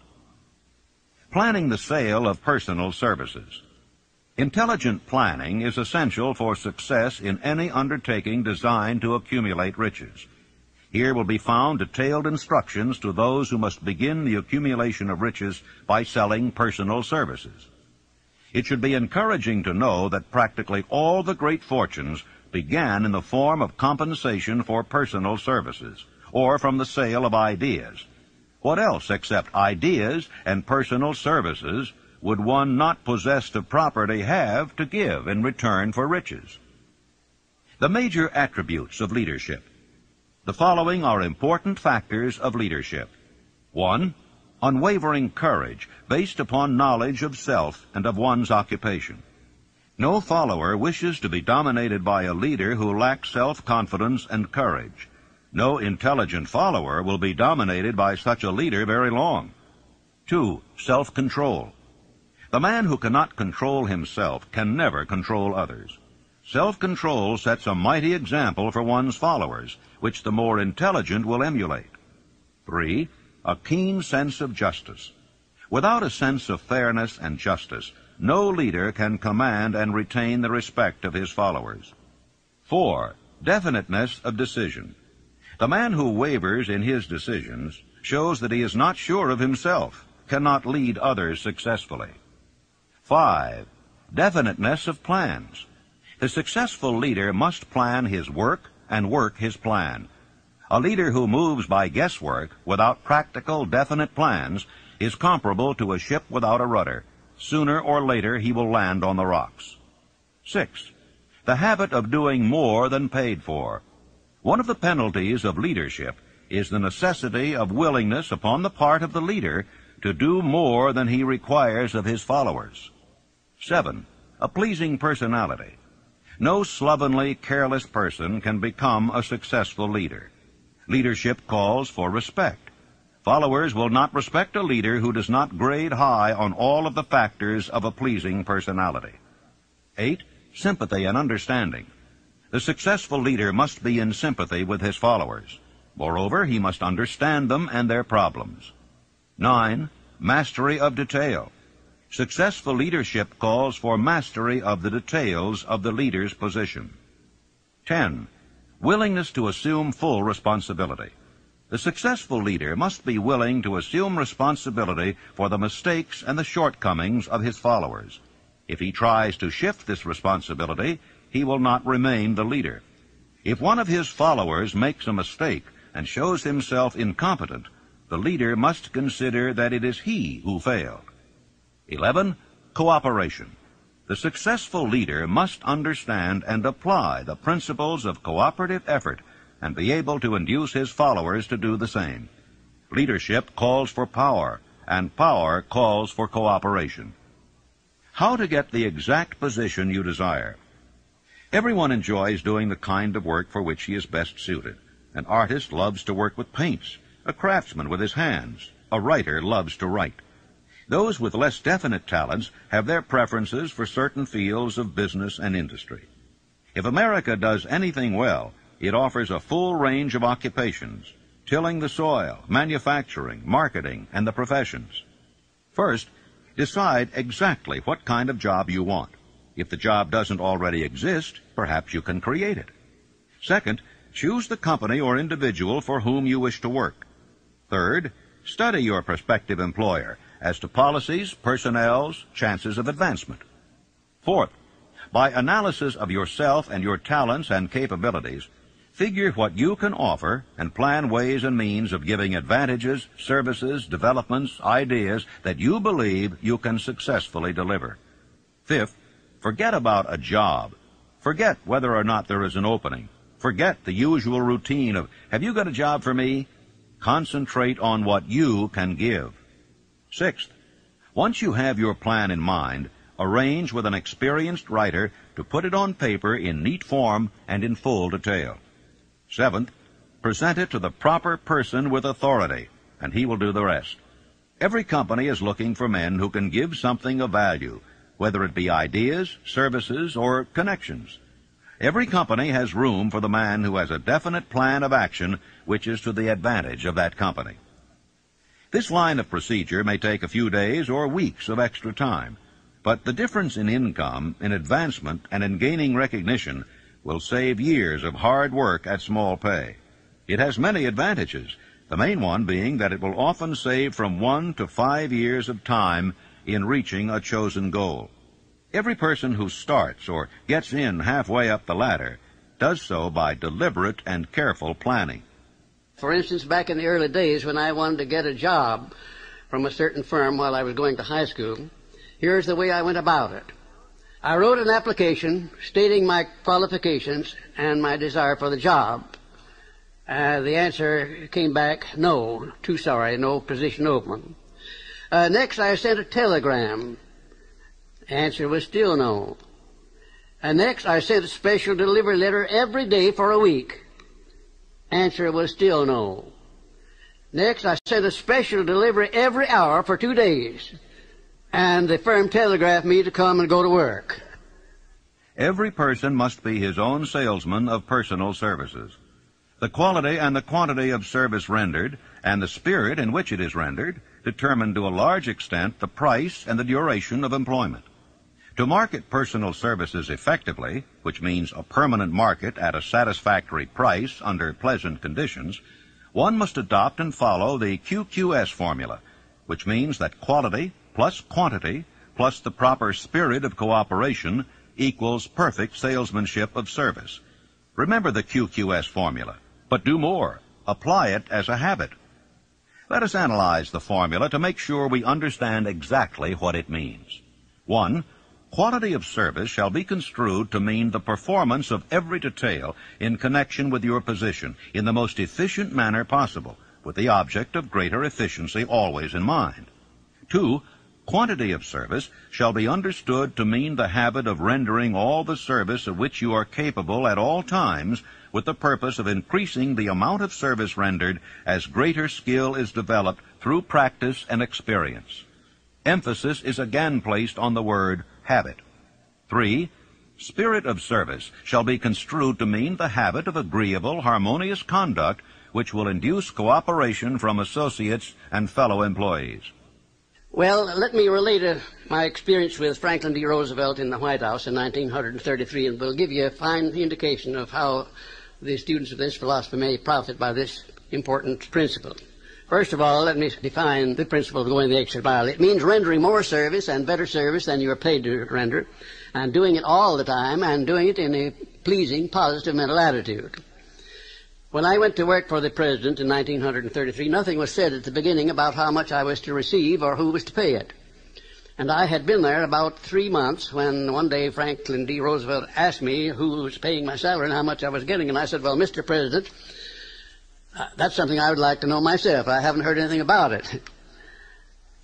Planning the sale of personal services. Intelligent planning is essential for success in any undertaking designed to accumulate riches. Here will be found detailed instructions to those who must begin the accumulation of riches by selling personal services. It should be encouraging to know that practically all the great fortunes began in the form of compensation for personal services, or from the sale of ideas. What else except ideas and personal services would one not possessed of property have to give in return for riches? The major attributes of leadership. The following are important factors of leadership. 1. Unwavering courage based upon knowledge of self and of one's occupation. No follower wishes to be dominated by a leader who lacks self-confidence and courage. No intelligent follower will be dominated by such a leader very long. 2. Self-control. The man who cannot control himself can never control others. Self-control sets a mighty example for one's followers, which the more intelligent will emulate. 3. A keen sense of justice. Without a sense of fairness and justice, no leader can command and retain the respect of his followers. 4. Definiteness of decision. The man who wavers in his decisions shows that he is not sure of himself, cannot lead others successfully. 5. Definiteness of plans. The successful leader must plan his work and work his plan. A leader who moves by guesswork without practical, definite plans is comparable to a ship without a rudder. Sooner or later he will land on the rocks. 6. The habit of doing more than paid for. One of the penalties of leadership is the necessity of willingness upon the part of the leader to do more than he requires of his followers. 7. A pleasing personality. No slovenly, careless person can become a successful leader. Leadership calls for respect. Followers will not respect a leader who does not grade high on all of the factors of a pleasing personality. 8. Sympathy and understanding. The successful leader must be in sympathy with his followers. Moreover, he must understand them and their problems. 9. Mastery of detail. Successful leadership calls for mastery of the details of the leader's position. 10. Willingness to assume full responsibility. The successful leader must be willing to assume responsibility for the mistakes and the shortcomings of his followers. If he tries to shift this responsibility, he will not remain the leader. If one of his followers makes a mistake and shows himself incompetent, the leader must consider that it is he who failed. 11. Cooperation. The successful leader must understand and apply the principles of cooperative effort and be able to induce his followers to do the same. Leadership calls for power, and power calls for cooperation. How to get the exact position you desire. Everyone enjoys doing the kind of work for which he is best suited. An artist loves to work with paints, a craftsman with his hands, a writer loves to write. Those with less definite talents have their preferences for certain fields of business and industry. If America does anything well, it offers a full range of occupations: tilling the soil, manufacturing, marketing, and the professions. First, decide exactly what kind of job you want. If the job doesn't already exist, perhaps you can create it. Second, choose the company or individual for whom you wish to work. Third, study your prospective employer as to policies, personnels, chances of advancement. Fourth, by analysis of yourself and your talents and capabilities, figure what you can offer and plan ways and means of giving advantages, services, developments, ideas that you believe you can successfully deliver. Fifth, forget about a job. Forget whether or not there is an opening. Forget the usual routine of, have you got a job for me? Concentrate on what you can give. Sixth, once you have your plan in mind, arrange with an experienced writer to put it on paper in neat form and in full detail. Seventh, present it to the proper person with authority, and he will do the rest. Every company is looking for men who can give something of value, whether it be ideas, services, or connections. Every company has room for the man who has a definite plan of action which is to the advantage of that company. This line of procedure may take a few days or weeks of extra time, but the difference in income, in advancement, and in gaining recognition will save years of hard work at small pay. It has many advantages, the main one being that it will often save from 1 to 5 years of time in reaching a chosen goal. Every person who starts or gets in halfway up the ladder does so by deliberate and careful planning. For instance, back in the early days when I wanted to get a job from a certain firm while I was going to high school, here's the way I went about it. I wrote an application stating my qualifications and my desire for the job. The answer came back, no, too sorry, no position open. Next, I sent a telegram. Answer was still no. And next, I sent a special delivery letter every day for a week. Answer was still no. Next, I sent a special delivery every hour for 2 days. And the firm telegraphed me to come and go to work. Every person must be his own salesman of personal services. The quality and the quantity of service rendered, and the spirit in which it is rendered, determine to a large extent the price and the duration of employment. To market personal services effectively, which means a permanent market at a satisfactory price under pleasant conditions, one must adopt and follow the QQS formula, which means that quality plus quantity plus the proper spirit of cooperation equals perfect salesmanship of service. Remember the QQS formula, but do more. Apply it as a habit. Let us analyze the formula to make sure we understand exactly what it means. 1. Quality of service shall be construed to mean the performance of every detail in connection with your position in the most efficient manner possible, with the object of greater efficiency always in mind. 2. Quantity of service shall be understood to mean the habit of rendering all the service of which you are capable at all times, with the purpose of increasing the amount of service rendered as greater skill is developed through practice and experience. Emphasis is again placed on the word habit. 3. Spirit of service shall be construed to mean the habit of agreeable, harmonious conduct which will induce cooperation from associates and fellow employees. Well, let me relate my experience with Franklin D. Roosevelt in the White House in 1933, and will give you a fine indication of how the students of this philosophy may profit by this important principle. First of all, let me define the principle of going the extra mile. It means rendering more service and better service than you are paid to render, and doing it all the time, and doing it in a pleasing, positive mental attitude. When I went to work for the President in 1933, nothing was said at the beginning about how much I was to receive or who was to pay it. And I had been there about 3 months when one day Franklin D. Roosevelt asked me who was paying my salary and how much I was getting. And I said, well, Mr. President, that's something I would like to know myself. I haven't heard anything about it.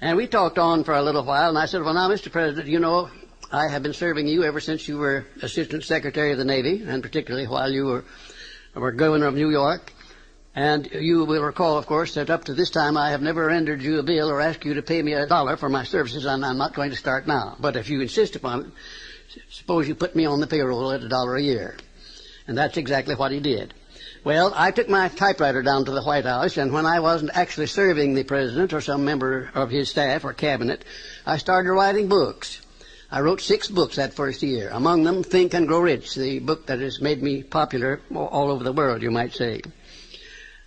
And we talked on for a little while, and I said, well, now, Mr. President, you know, I have been serving you ever since you were Assistant Secretary of the Navy, and particularly while you were Governor of New York. And you will recall, of course, that up to this time I have never rendered you a bill or asked you to pay me $1 for my services, and I'm not going to start now. But if you insist upon it, suppose you put me on the payroll at $1 a year. And that's exactly what he did. Well, I took my typewriter down to the White House, and when I wasn't actually serving the President or some member of his staff or cabinet, I started writing books. I wrote 6 books that first year, among them Think and Grow Rich, the book that has made me popular all over the world, you might say.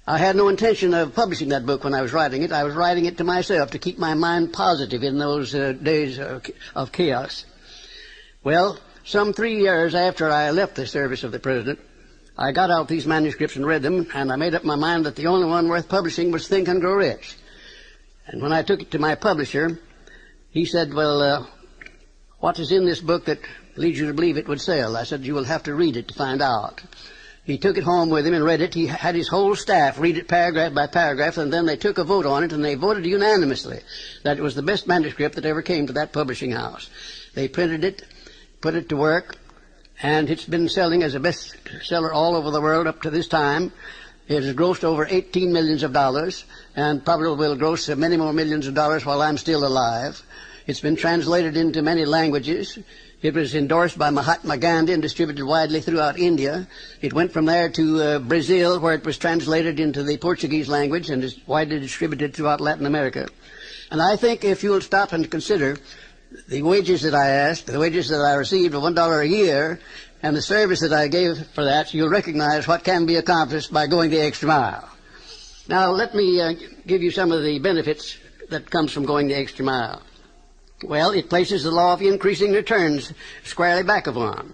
I had no intention of publishing that book when I was writing it. I was writing it to myself to keep my mind positive in those days of chaos. Well, some 3 years after I left the service of the President, I got out these manuscripts and read them, and I made up my mind that the only one worth publishing was Think and Grow Rich. And when I took it to my publisher, he said, well, what is in this book that leads you to believe it would sell? I said, you will have to read it to find out. He took it home with him and read it. He had his whole staff read it paragraph by paragraph, and then they took a vote on it, and they voted unanimously that it was the best manuscript that ever came to that publishing house. They printed it, put it to work, and it's been selling as a bestseller all over the world up to this time. It has grossed over $18 million, and probably will gross many more millions of dollars while I'm still alive. It's been translated into many languages. It was endorsed by Mahatma Gandhi and distributed widely throughout India. It went from there to Brazil, where it was translated into the Portuguese language and is widely distributed throughout Latin America. And I think if you'll stop and consider the wages that I asked, the wages that I received of $1 a year, and the service that I gave for that, you'll recognize what can be accomplished by going the extra mile. Now, let me give you some of the benefits that comes from going the extra mile. Well, it places the law of increasing returns squarely back of one.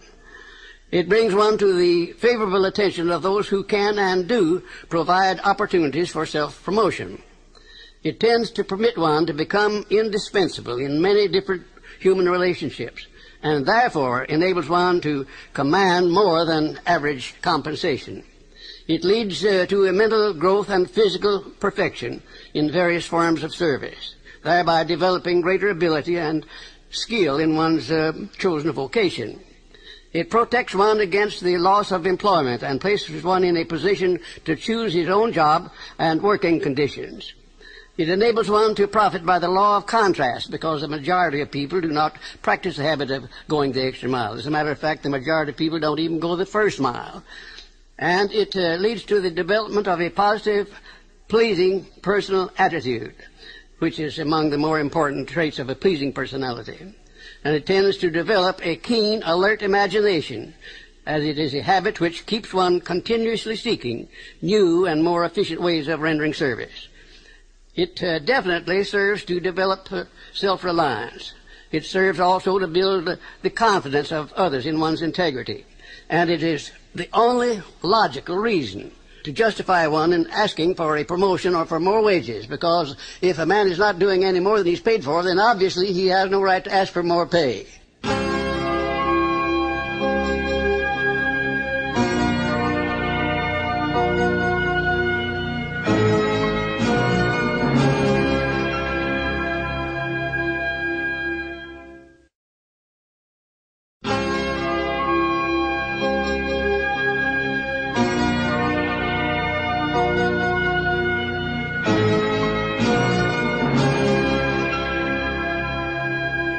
It brings one to the favorable attention of those who can and do provide opportunities for self-promotion. It tends to permit one to become indispensable in many different human relationships, and therefore enables one to command more than average compensation. It leads to a mental growth and physical perfection in various forms of service, thereby developing greater ability and skill in one's chosen vocation. It protects one against the loss of employment and places one in a position to choose his own job and working conditions. It enables one to profit by the law of contrast, because the majority of people do not practice the habit of going the extra mile. As a matter of fact, the majority of people don't even go the first mile. And it leads to the development of a positive, pleasing personal attitude, which is among the more important traits of a pleasing personality. And it tends to develop a keen, alert imagination, as it is a habit which keeps one continuously seeking new and more efficient ways of rendering service. It definitely serves to develop self-reliance. It serves also to build the confidence of others in one's integrity. And it is the only logical reason to justify one in asking for a promotion or for more wages, because if a man is not doing any more than he's paid for, then obviously he has no right to ask for more pay.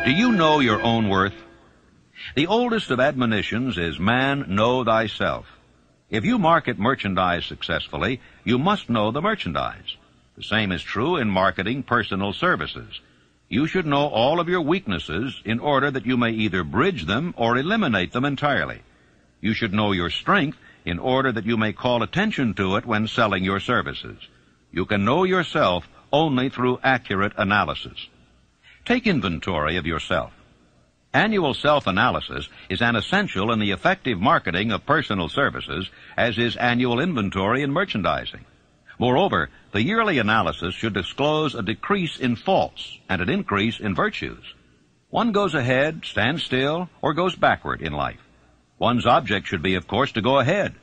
Do you know your own worth? The oldest of admonitions is, man, know thyself. If you market merchandise successfully, you must know the merchandise. The same is true in marketing personal services. You should know all of your weaknesses in order that you may either bridge them or eliminate them entirely. You should know your strength in order that you may call attention to it when selling your services. You can know yourself only through accurate analysis. Take inventory of yourself. Annual self-analysis is an essential in the effective marketing of personal services, as is annual inventory in merchandising. Moreover, the yearly analysis should disclose a decrease in faults and an increase in virtues. One goes ahead, stands still, or goes backward in life. One's object should be, of course, to go ahead.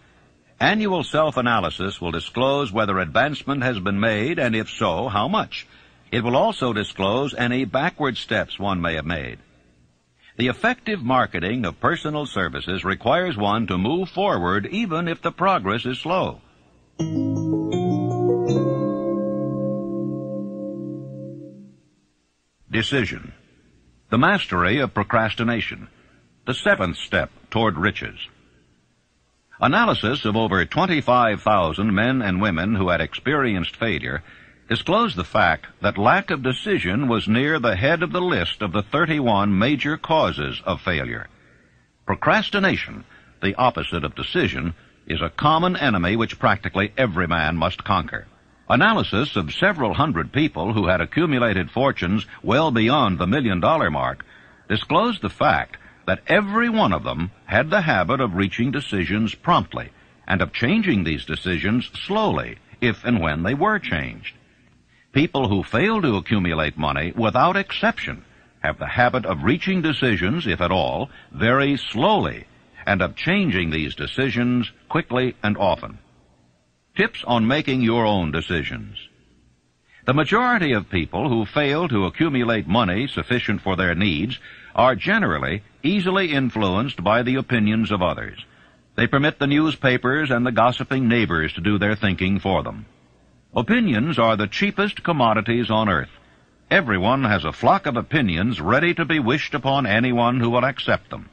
Annual self-analysis will disclose whether advancement has been made, and if so, how much. It will also disclose any backward steps one may have made. The effective marketing of personal services requires one to move forward even if the progress is slow. Decision. The mastery of procrastination. The seventh step toward riches. Analysis of over 25,000 men and women who had experienced failure disclosed the fact that lack of decision was near the head of the list of the 31 major causes of failure. Procrastination, the opposite of decision, is a common enemy which practically every man must conquer. Analysis of several hundred people who had accumulated fortunes well beyond the $1 million mark disclosed the fact that every one of them had the habit of reaching decisions promptly and of changing these decisions slowly if and when they were changed. People who fail to accumulate money, without exception, have the habit of reaching decisions, if at all, very slowly, and of changing these decisions quickly and often. Tips on making your own decisions. The majority of people who fail to accumulate money sufficient for their needs are generally easily influenced by the opinions of others. They permit the newspapers and the gossiping neighbors to do their thinking for them. Opinions are the cheapest commodities on earth. Everyone has a flock of opinions ready to be wished upon anyone who will accept them.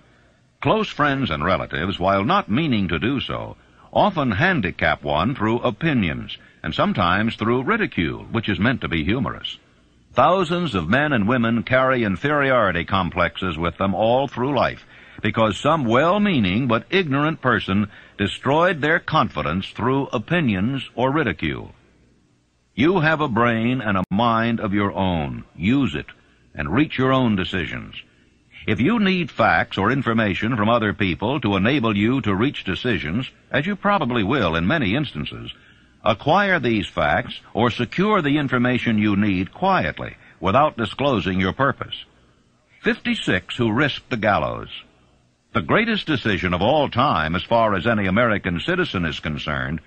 Close friends and relatives, while not meaning to do so, often handicap one through opinions, and sometimes through ridicule, which is meant to be humorous. Thousands of men and women carry inferiority complexes with them all through life, because some well-meaning but ignorant person destroyed their confidence through opinions or ridicule. You have a brain and a mind of your own. Use it, and reach your own decisions. If you need facts or information from other people to enable you to reach decisions, as you probably will in many instances, acquire these facts or secure the information you need quietly, without disclosing your purpose. 56 who risked the gallows. The greatest decision of all time, as far as any American citizen is concerned,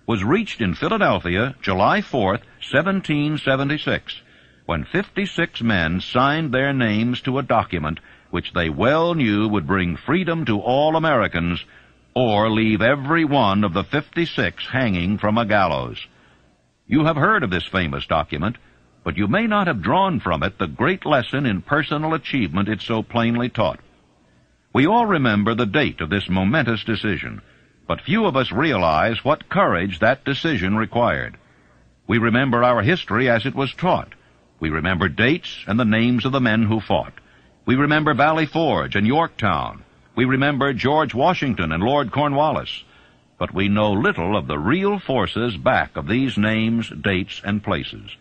was reached in Philadelphia, July 4th, 1776, when 56 men signed their names to a document which they well knew would bring freedom to all Americans, or leave every one of the 56 hanging from a gallows. You have heard of this famous document, but you may not have drawn from it the great lesson in personal achievement it so plainly taught. We all remember the date of this momentous decision, but few of us realize what courage that decision required. We remember our history as it was taught. We remember dates and the names of the men who fought. We remember Valley Forge and Yorktown. We remember George Washington and Lord Cornwallis. But we know little of the real forces back of these names, dates, and places.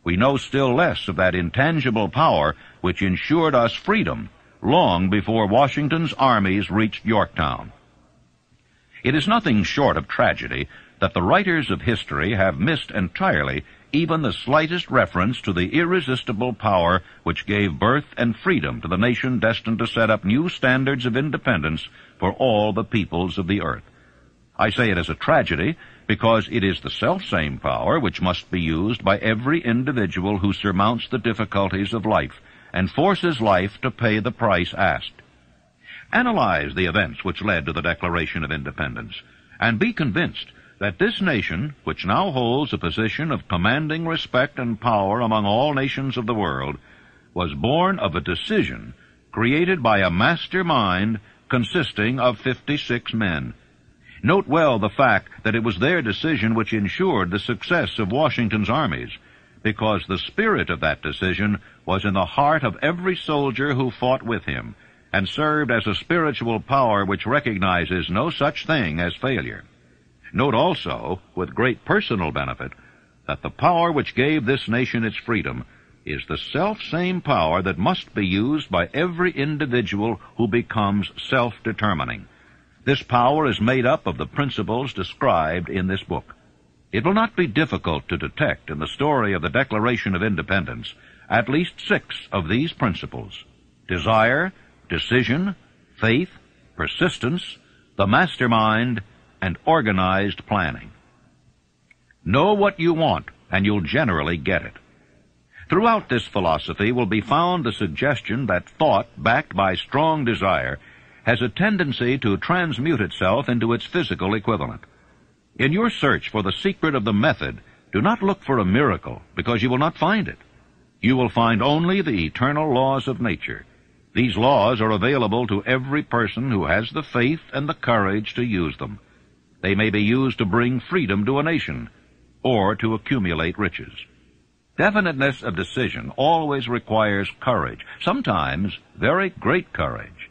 We know still less of that intangible power which ensured us freedom long before Washington's armies reached Yorktown. It is nothing short of tragedy that the writers of history have missed entirely even the slightest reference to the irresistible power which gave birth and freedom to the nation destined to set up new standards of independence for all the peoples of the earth. I say it as a tragedy because it is the selfsame power which must be used by every individual who surmounts the difficulties of life and forces life to pay the price asked. Analyze the events which led to the Declaration of Independence, and be convinced that this nation, which now holds a position of commanding respect and power among all nations of the world, was born of a decision created by a master mind consisting of 56 men. Note well the fact that it was their decision which ensured the success of Washington's armies, because the spirit of that decision was in the heart of every soldier who fought with him, and served as a spiritual power which recognizes no such thing as failure. Note also, with great personal benefit, that the power which gave this nation its freedom is the self-same power that must be used by every individual who becomes self-determining. This power is made up of the principles described in this book. It will not be difficult to detect in the story of the Declaration of Independence at least 6 of these principles: desire, decision, faith, persistence, the mastermind, and organized planning. Know what you want, and you'll generally get it. Throughout this philosophy will be found the suggestion that thought, backed by strong desire, has a tendency to transmute itself into its physical equivalent. In your search for the secret of the method, do not look for a miracle, because you will not find it. You will find only the eternal laws of nature. These laws are available to every person who has the faith and the courage to use them. They may be used to bring freedom to a nation, or to accumulate riches. Definiteness of decision always requires courage, sometimes very great courage.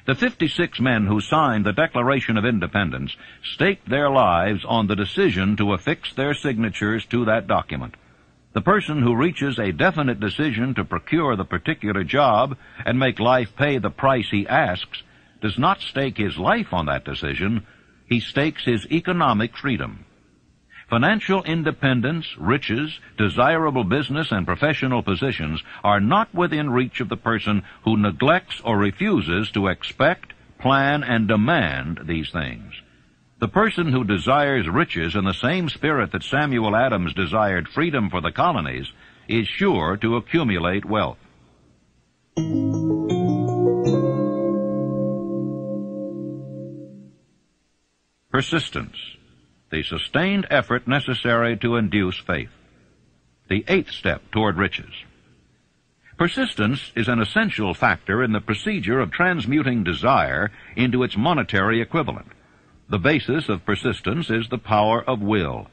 The 56 men who signed the Declaration of Independence staked their lives on the decision to affix their signatures to that document. The person who reaches a definite decision to procure the particular job and make life pay the price he asks does not stake his life on that decision. He stakes his economic freedom. Financial independence, riches, desirable business, and professional positions are not within reach of the person who neglects or refuses to expect, plan, and demand these things. The person who desires riches in the same spirit that Samuel Adams desired freedom for the colonies is sure to accumulate wealth. Persistence, the sustained effort necessary to induce faith. The 8th step toward riches. Persistence is an essential factor in the procedure of transmuting desire into its monetary equivalent. The basis of persistence is the power of will.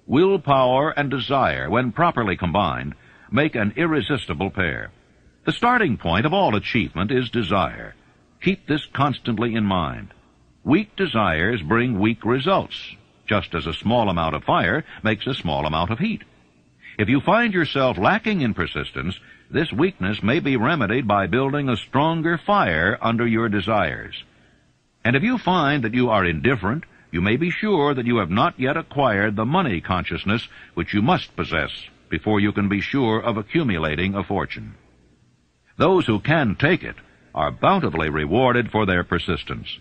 Willpower and desire, when properly combined, make an irresistible pair. The starting point of all achievement is desire. Keep this constantly in mind. Weak desires bring weak results, just as a small amount of fire makes a small amount of heat. If you find yourself lacking in persistence, this weakness may be remedied by building a stronger fire under your desires. And if you find that you are indifferent, you may be sure that you have not yet acquired the money consciousness which you must possess before you can be sure of accumulating a fortune. Those who can take it are bountifully rewarded for their persistence.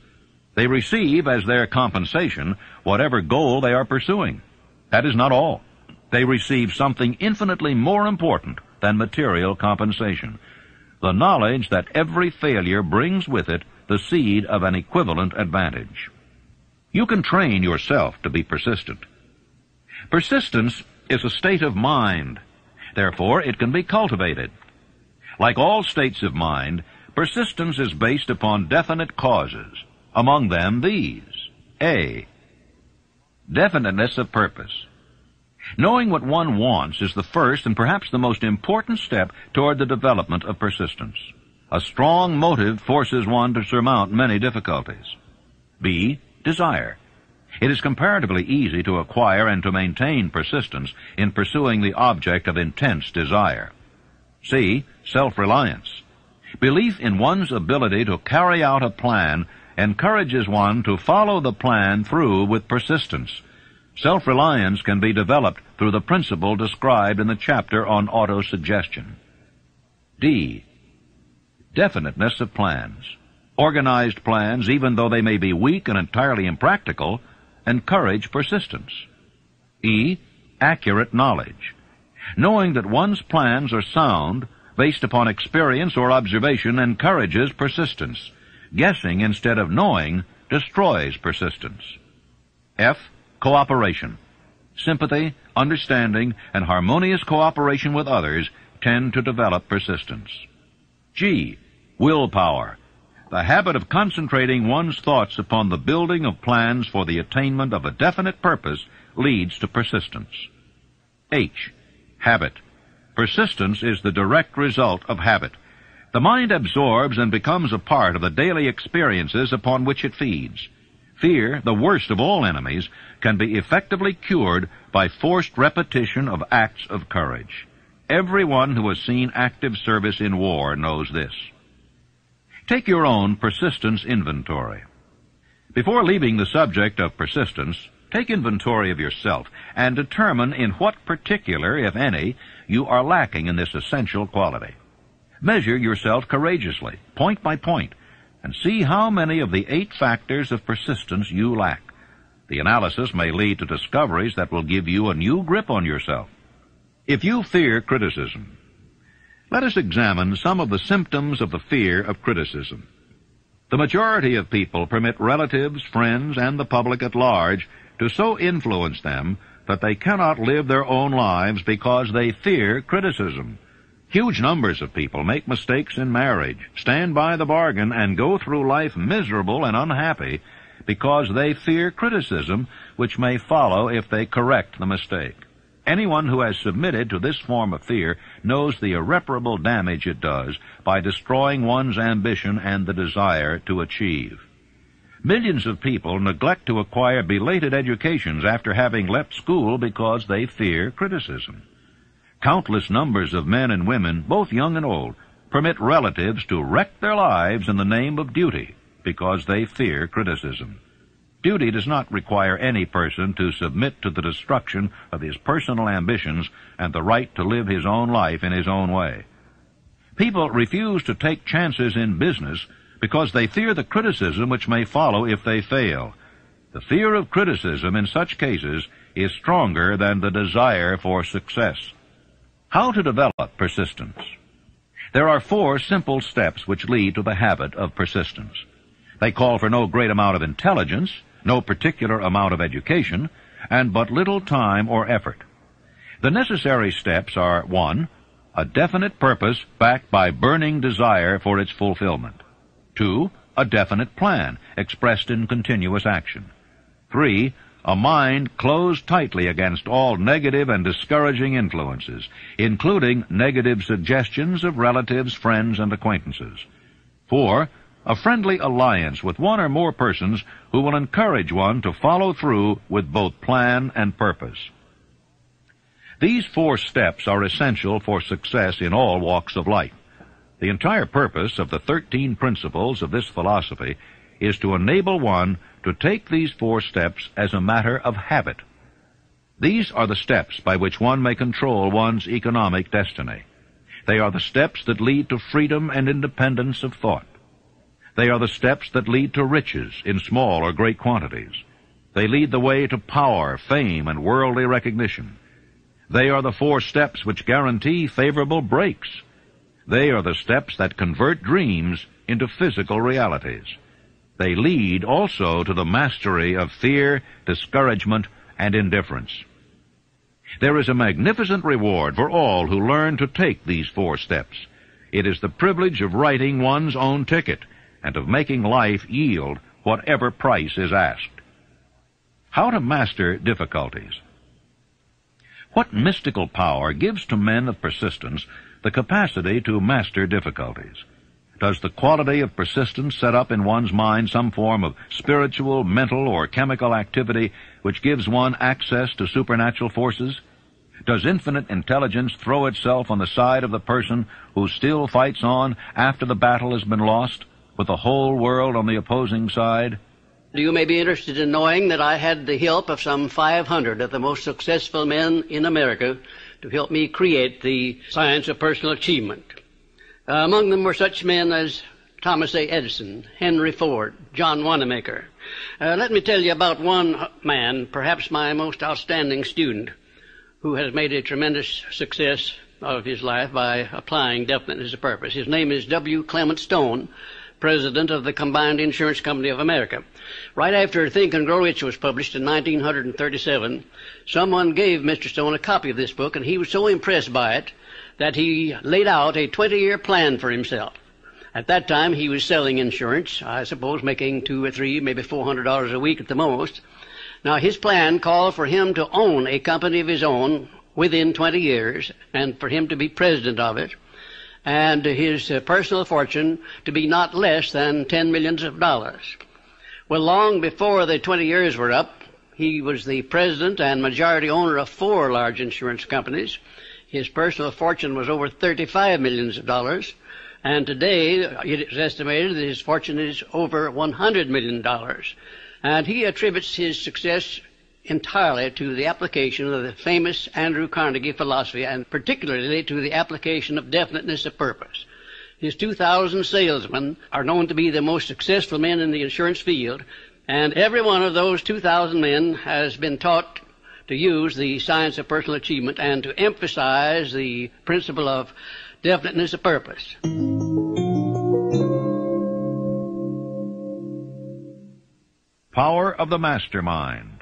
They receive as their compensation whatever goal they are pursuing. That is not all. They receive something infinitely more important than material compensation: the knowledge that every failure brings with it the seed of an equivalent advantage. You can train yourself to be persistent. Persistence is a state of mind. Therefore, it can be cultivated. Like all states of mind, persistence is based upon definite causes. Among them, these. A. Definiteness of purpose. Knowing what one wants is the first and perhaps the most important step toward the development of persistence. A strong motive forces one to surmount many difficulties. B. Desire. It is comparatively easy to acquire and to maintain persistence in pursuing the object of intense desire. C. Self-reliance. Belief in one's ability to carry out a plan encourages one to follow the plan through with persistence. Self-reliance can be developed through the principle described in the chapter on autosuggestion. D. Definiteness of plans. Organized plans, even though they may be weak and entirely impractical, encourage persistence. E. Accurate knowledge. Knowing that one's plans are sound, based upon experience or observation, encourages persistence. Guessing instead of knowing destroys persistence. F. Cooperation. sympathy, understanding, and harmonious cooperation with others tend to develop persistence. G. Willpower. The habit of concentrating one's thoughts upon the building of plans for the attainment of a definite purpose leads to persistence. H. Habit. Persistence is the direct result of habit. The mind absorbs and becomes a part of the daily experiences upon which it feeds. Fear, the worst of all enemies, can be effectively cured by forced repetition of acts of courage. Everyone who has seen active service in war knows this. Take your own persistence inventory. Before leaving the subject of persistence, take inventory of yourself and determine in what particular, if any, you are lacking in this essential quality. Measure yourself courageously, point by point, and see how many of the 8 factors of persistence you lack. The analysis may lead to discoveries that will give you a new grip on yourself. If you fear criticism, let us examine some of the symptoms of the fear of criticism. The majority of people permit relatives, friends, and the public at large to so influence them that they cannot live their own lives because they fear criticism. Huge numbers of people make mistakes in marriage, stand by the bargain, and go through life miserable and unhappy because they fear criticism, which may follow if they correct the mistake. Anyone who has submitted to this form of fear knows the irreparable damage it does by destroying one's ambition and the desire to achieve. Millions of people neglect to acquire belated educations after having left school because they fear criticism. Countless numbers of men and women, both young and old, permit relatives to wreck their lives in the name of duty because they fear criticism. Duty does not require any person to submit to the destruction of his personal ambitions and the right to live his own life in his own way. People refuse to take chances in business because they fear the criticism which may follow if they fail. The fear of criticism in such cases is stronger than the desire for success. How to develop persistence? There are 4 simple steps which lead to the habit of persistence. They call for no great amount of intelligence, no particular amount of education, and but little time or effort. The necessary steps are 1. A definite purpose backed by burning desire for its fulfillment. 2. A definite plan expressed in continuous action. 3. A mind closed tightly against all negative and discouraging influences, including negative suggestions of relatives, friends, and acquaintances. 4. A friendly alliance with one or more persons who will encourage one to follow through with both plan and purpose. These 4 steps are essential for success in all walks of life. The entire purpose of the 13 principles of this philosophy is to enable one to take these 4 steps as a matter of habit. These are the steps by which one may control one's economic destiny. They are the steps that lead to freedom and independence of thought. They are the steps that lead to riches in small or great quantities. They lead the way to power, fame, and worldly recognition. They are the 4 steps which guarantee favorable breaks. They are the steps that convert dreams into physical realities. They lead also to the mastery of fear, discouragement, and indifference. There is a magnificent reward for all who learn to take these 4 steps. It is the privilege of writing one's own ticket and of making life yield whatever price is asked. How to master difficulties? What mystical power gives to men of persistence the capacity to master difficulties? Does the quality of persistence set up in one's mind some form of spiritual, mental, or chemical activity which gives one access to supernatural forces? Does infinite intelligence throw itself on the side of the person who still fights on after the battle has been lost, with the whole world on the opposing side? You may be interested in knowing that I had the help of some 500 of the most successful men in America to help me create the science of personal achievement. Among them were such men as Thomas A. Edison, Henry Ford, John Wanamaker. Let me tell you about one man, perhaps my most outstanding student, who has made a tremendous success of his life by applying definiteness of purpose. His name is W. Clement Stone, president of the Combined Insurance Company of America. Right after Think and Grow Rich was published in 1937, someone gave Mr. Stone a copy of this book, and he was so impressed by it that he laid out a 20-year plan for himself. At that time, he was selling insurance, I suppose making $200 or $300, maybe $400 a week at the most. Now, his plan called for him to own a company of his own within 20 years, and for him to be president of it, and his personal fortune to be not less than $10 million. Well, long before the 20 years were up, he was the president and majority owner of 4 large insurance companies. His personal fortune was over $35 million, and today it is estimated that his fortune is over $100 million. And he attributes his success entirely to the application of the famous Andrew Carnegie philosophy, and particularly to the application of definiteness of purpose. His 2,000 salesmen are known to be the most successful men in the insurance field, and every one of those 2,000 men has been taught to use the science of personal achievement and to emphasize the principle of definiteness of purpose. Power of the mastermind.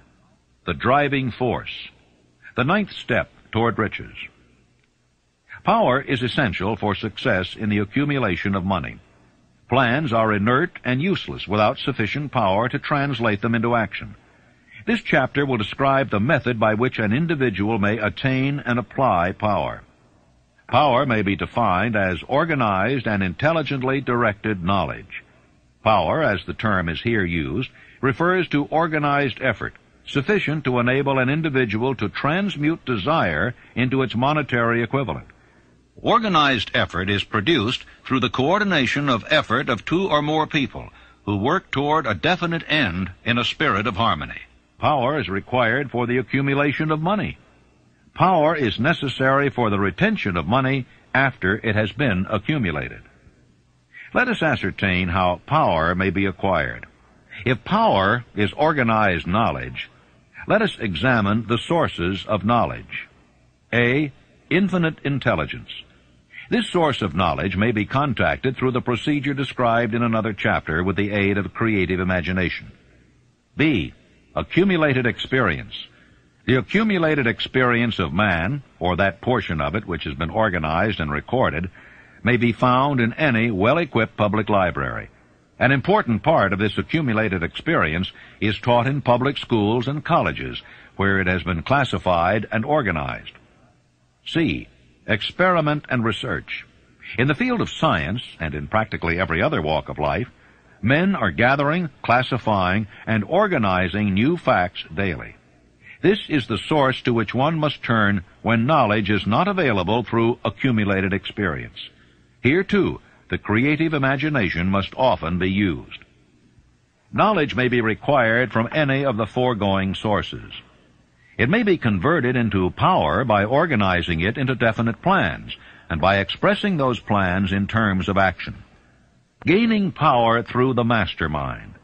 The driving force, the 9th step toward riches. Power is essential for success in the accumulation of money. Plans are inert and useless without sufficient power to translate them into action. This chapter will describe the method by which an individual may attain and apply power. Power may be defined as organized and intelligently directed knowledge. Power, as the term is here used, refers to organized effort, sufficient to enable an individual to transmute desire into its monetary equivalent. Organized effort is produced through the coordination of effort of 2 or more people who work toward a definite end in a spirit of harmony. Power is required for the accumulation of money. Power is necessary for the retention of money after it has been accumulated. Let us ascertain how power may be acquired. If power is organized knowledge, let us examine the sources of knowledge. A. Infinite intelligence. This source of knowledge may be contacted through the procedure described in another chapter with the aid of creative imagination. B. Accumulated experience. The accumulated experience of man, or that portion of it which has been organized and recorded, may be found in any well-equipped public library. An important part of this accumulated experience is taught in public schools and colleges, where it has been classified and organized. C. Experiment and research. In the field of science, and in practically every other walk of life, men are gathering, classifying, and organizing new facts daily. This is the source to which one must turn when knowledge is not available through accumulated experience. Here, too, the creative imagination must often be used. Knowledge may be required from any of the foregoing sources. It may be converted into power by organizing it into definite plans, and by expressing those plans in terms of action. Gaining power through the mastermind.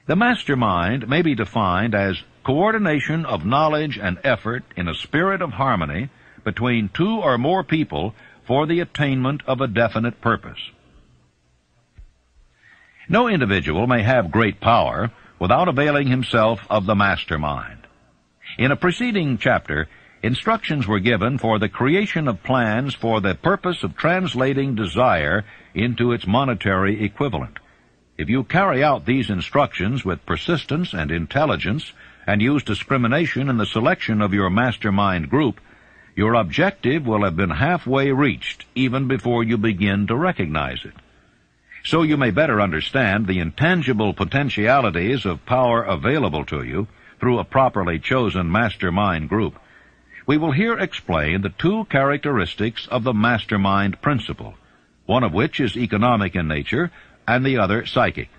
The mastermind may be defined as coordination of knowledge and effort in a spirit of harmony between 2 or more people for the attainment of a definite purpose. No individual may have great power without availing himself of the mastermind. In a preceding chapter, instructions were given for the creation of plans for the purpose of translating desire into its monetary equivalent. If you carry out these instructions with persistence and intelligence, and use discrimination in the selection of your mastermind group, your objective will have been halfway reached even before you begin to recognize it. So you may better understand the intangible potentialities of power available to you through a properly chosen mastermind group. We will here explain the 2 characteristics of the mastermind principle, one of which is economic in nature and the other psychic.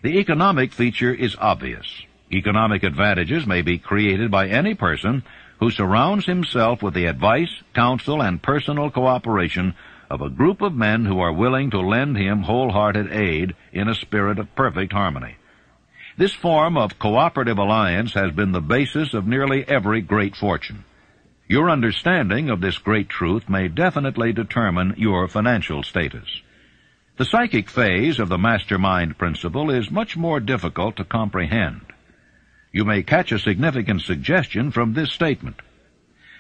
The economic feature is obvious. Economic advantages may be created by any person who surrounds himself with the advice, counsel, and personal cooperation of a group of men who are willing to lend him wholehearted aid in a spirit of perfect harmony. This form of cooperative alliance has been the basis of nearly every great fortune. Your understanding of this great truth may definitely determine your financial status. The psychic phase of the mastermind principle is much more difficult to comprehend. You may catch a significant suggestion from this statement.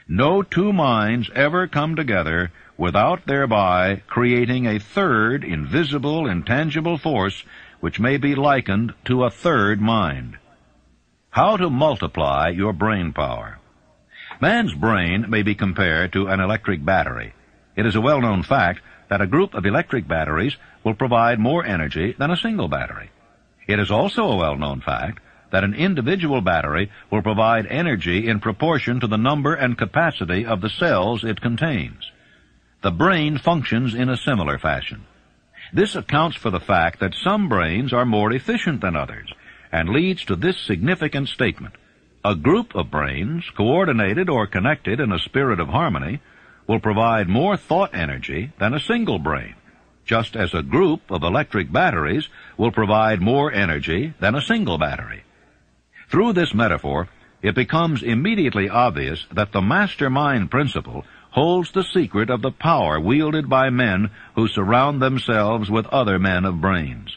No two minds ever come together without thereby creating a third invisible, intangible force which may be likened to a third mind. How to multiply your brain power. Man's brain may be compared to an electric battery. It is a well-known fact that a group of electric batteries will provide more energy than a single battery. It is also a well-known fact that an individual battery will provide energy in proportion to the number and capacity of the cells it contains. The brain functions in a similar fashion. This accounts for the fact that some brains are more efficient than others, and leads to this significant statement. A group of brains, coordinated or connected in a spirit of harmony, will provide more thought energy than a single brain, just as a group of electric batteries will provide more energy than a single battery. Through this metaphor, it becomes immediately obvious that the mastermind principle holds the secret of the power wielded by men who surround themselves with other men of brains.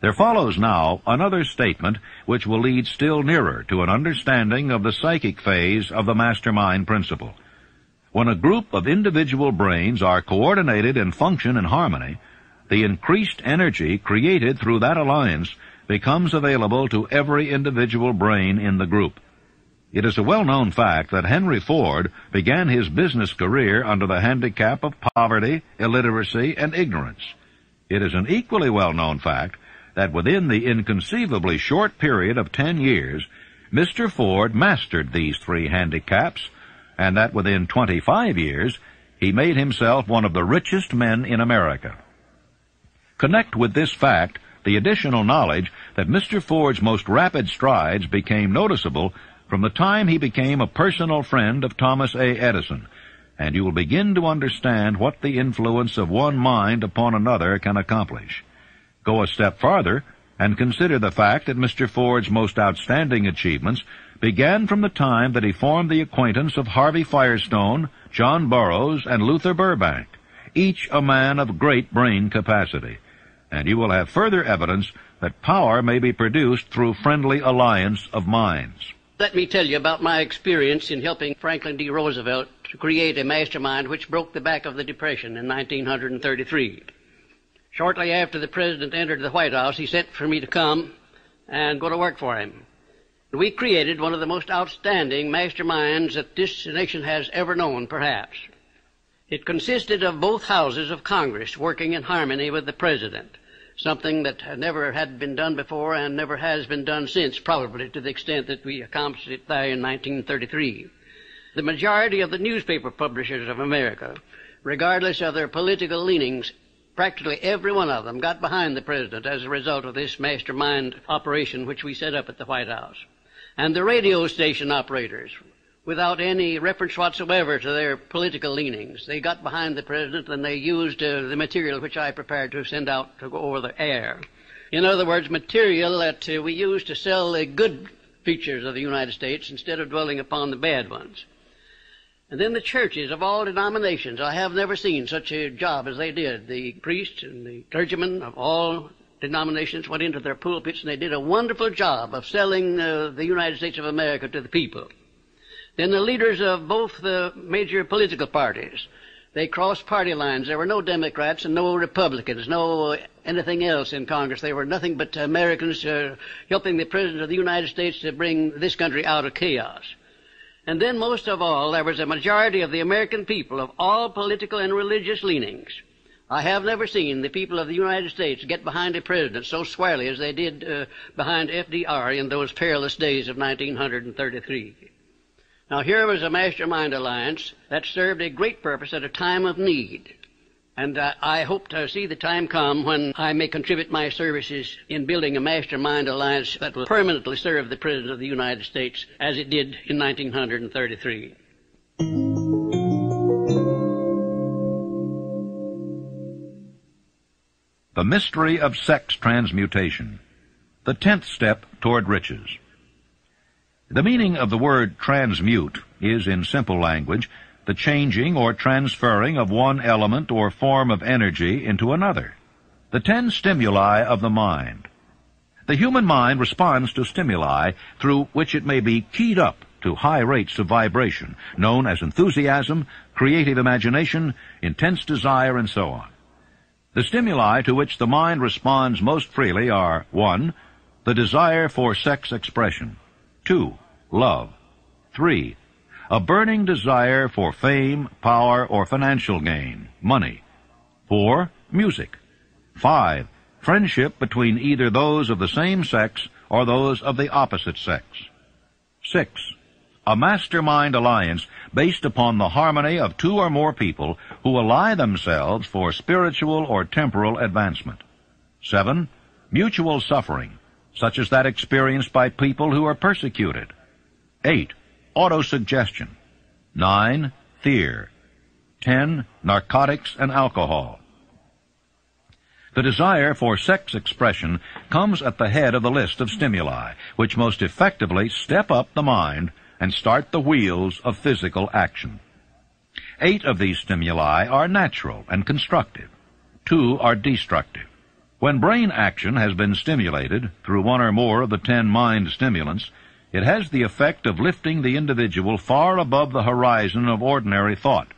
There follows now another statement which will lead still nearer to an understanding of the psychic phase of the mastermind principle. When a group of individual brains are coordinated and function in harmony, the increased energy created through that alliance becomes available to every individual brain in the group. It is a well-known fact that Henry Ford began his business career under the handicap of poverty, illiteracy, and ignorance. It is an equally well-known fact that within the inconceivably short period of 10 years, Mr. Ford mastered these three handicaps, and that within 25 years, he made himself one of the richest men in America. Connect with this fact the additional knowledge that Mr. Ford's most rapid strides became noticeable from the time he became a personal friend of Thomas A. Edison, and you will begin to understand what the influence of one mind upon another can accomplish. Go a step farther and consider the fact that Mr. Ford's most outstanding achievements began from the time that he formed the acquaintance of Harvey Firestone, John Burroughs, and Luther Burbank, each a man of great brain capacity. And you will have further evidence that power may be produced through friendly alliance of minds. Let me tell you about my experience in helping Franklin D. Roosevelt to create a mastermind which broke the back of the Depression in 1933. Shortly after the President entered the White House, he sent for me to come and go to work for him. We created one of the most outstanding masterminds that this nation has ever known, perhaps. It consisted of both houses of Congress working in harmony with the President, something that never had been done before and never has been done since, probably to the extent that we accomplished it there in 1933. The majority of the newspaper publishers of America, regardless of their political leanings, practically every one of them got behind the President as a result of this mastermind operation which we set up at the White House. And the radio station operators, without any reference whatsoever to their political leanings, they got behind the President and they used the material which I prepared to send out to go over the air. In other words, material that we used to sell the good features of the United States instead of dwelling upon the bad ones. And then the churches of all denominations, I have never seen such a job as they did. The priests and the clergymen of all denominations went into their pulpits and they did a wonderful job of selling the United States of America to the people. Then the leaders of both the major political parties, they crossed party lines. There were no Democrats and no Republicans, no anything else in Congress. They were nothing but Americans helping the President of the United States to bring this country out of chaos. And then most of all, there was a majority of the American people of all political and religious leanings. I have never seen the people of the United States get behind a president so squarely as they did behind FDR in those perilous days of 1933. Now, here was a mastermind alliance that served a great purpose at a time of need. And I hope to see the time come when I may contribute my services in building a mastermind alliance that will permanently serve the President of the United States as it did in 1933. The mystery of sex transmutation, the 10th step toward riches. The meaning of the word transmute is, in simple language, the changing or transferring of one element or form of energy into another. The 10 stimuli of the mind. The human mind responds to stimuli through which it may be keyed up to high rates of vibration, known as enthusiasm, creative imagination, intense desire, and so on. The stimuli to which the mind responds most freely are 1. The desire for sex expression. 2. Love. 3. A burning desire for fame, power, or financial gain, money. 4. Music. 5. Friendship between either those of the same sex or those of the opposite sex. 6. A mastermind alliance based upon the harmony of 2 or more people who ally themselves for spiritual or temporal advancement. 7. Mutual suffering, such as that experienced by people who are persecuted. 8. Autosuggestion. 9. Fear. 10. Narcotics and alcohol. The desire for sex expression comes at the head of the list of stimuli, which most effectively step up the mind and start the wheels of physical action. 8 of these stimuli are natural and constructive. 2 are destructive. When brain action has been stimulated through 1 or more of the 10 mind stimulants, it has the effect of lifting the individual far above the horizon of ordinary thought,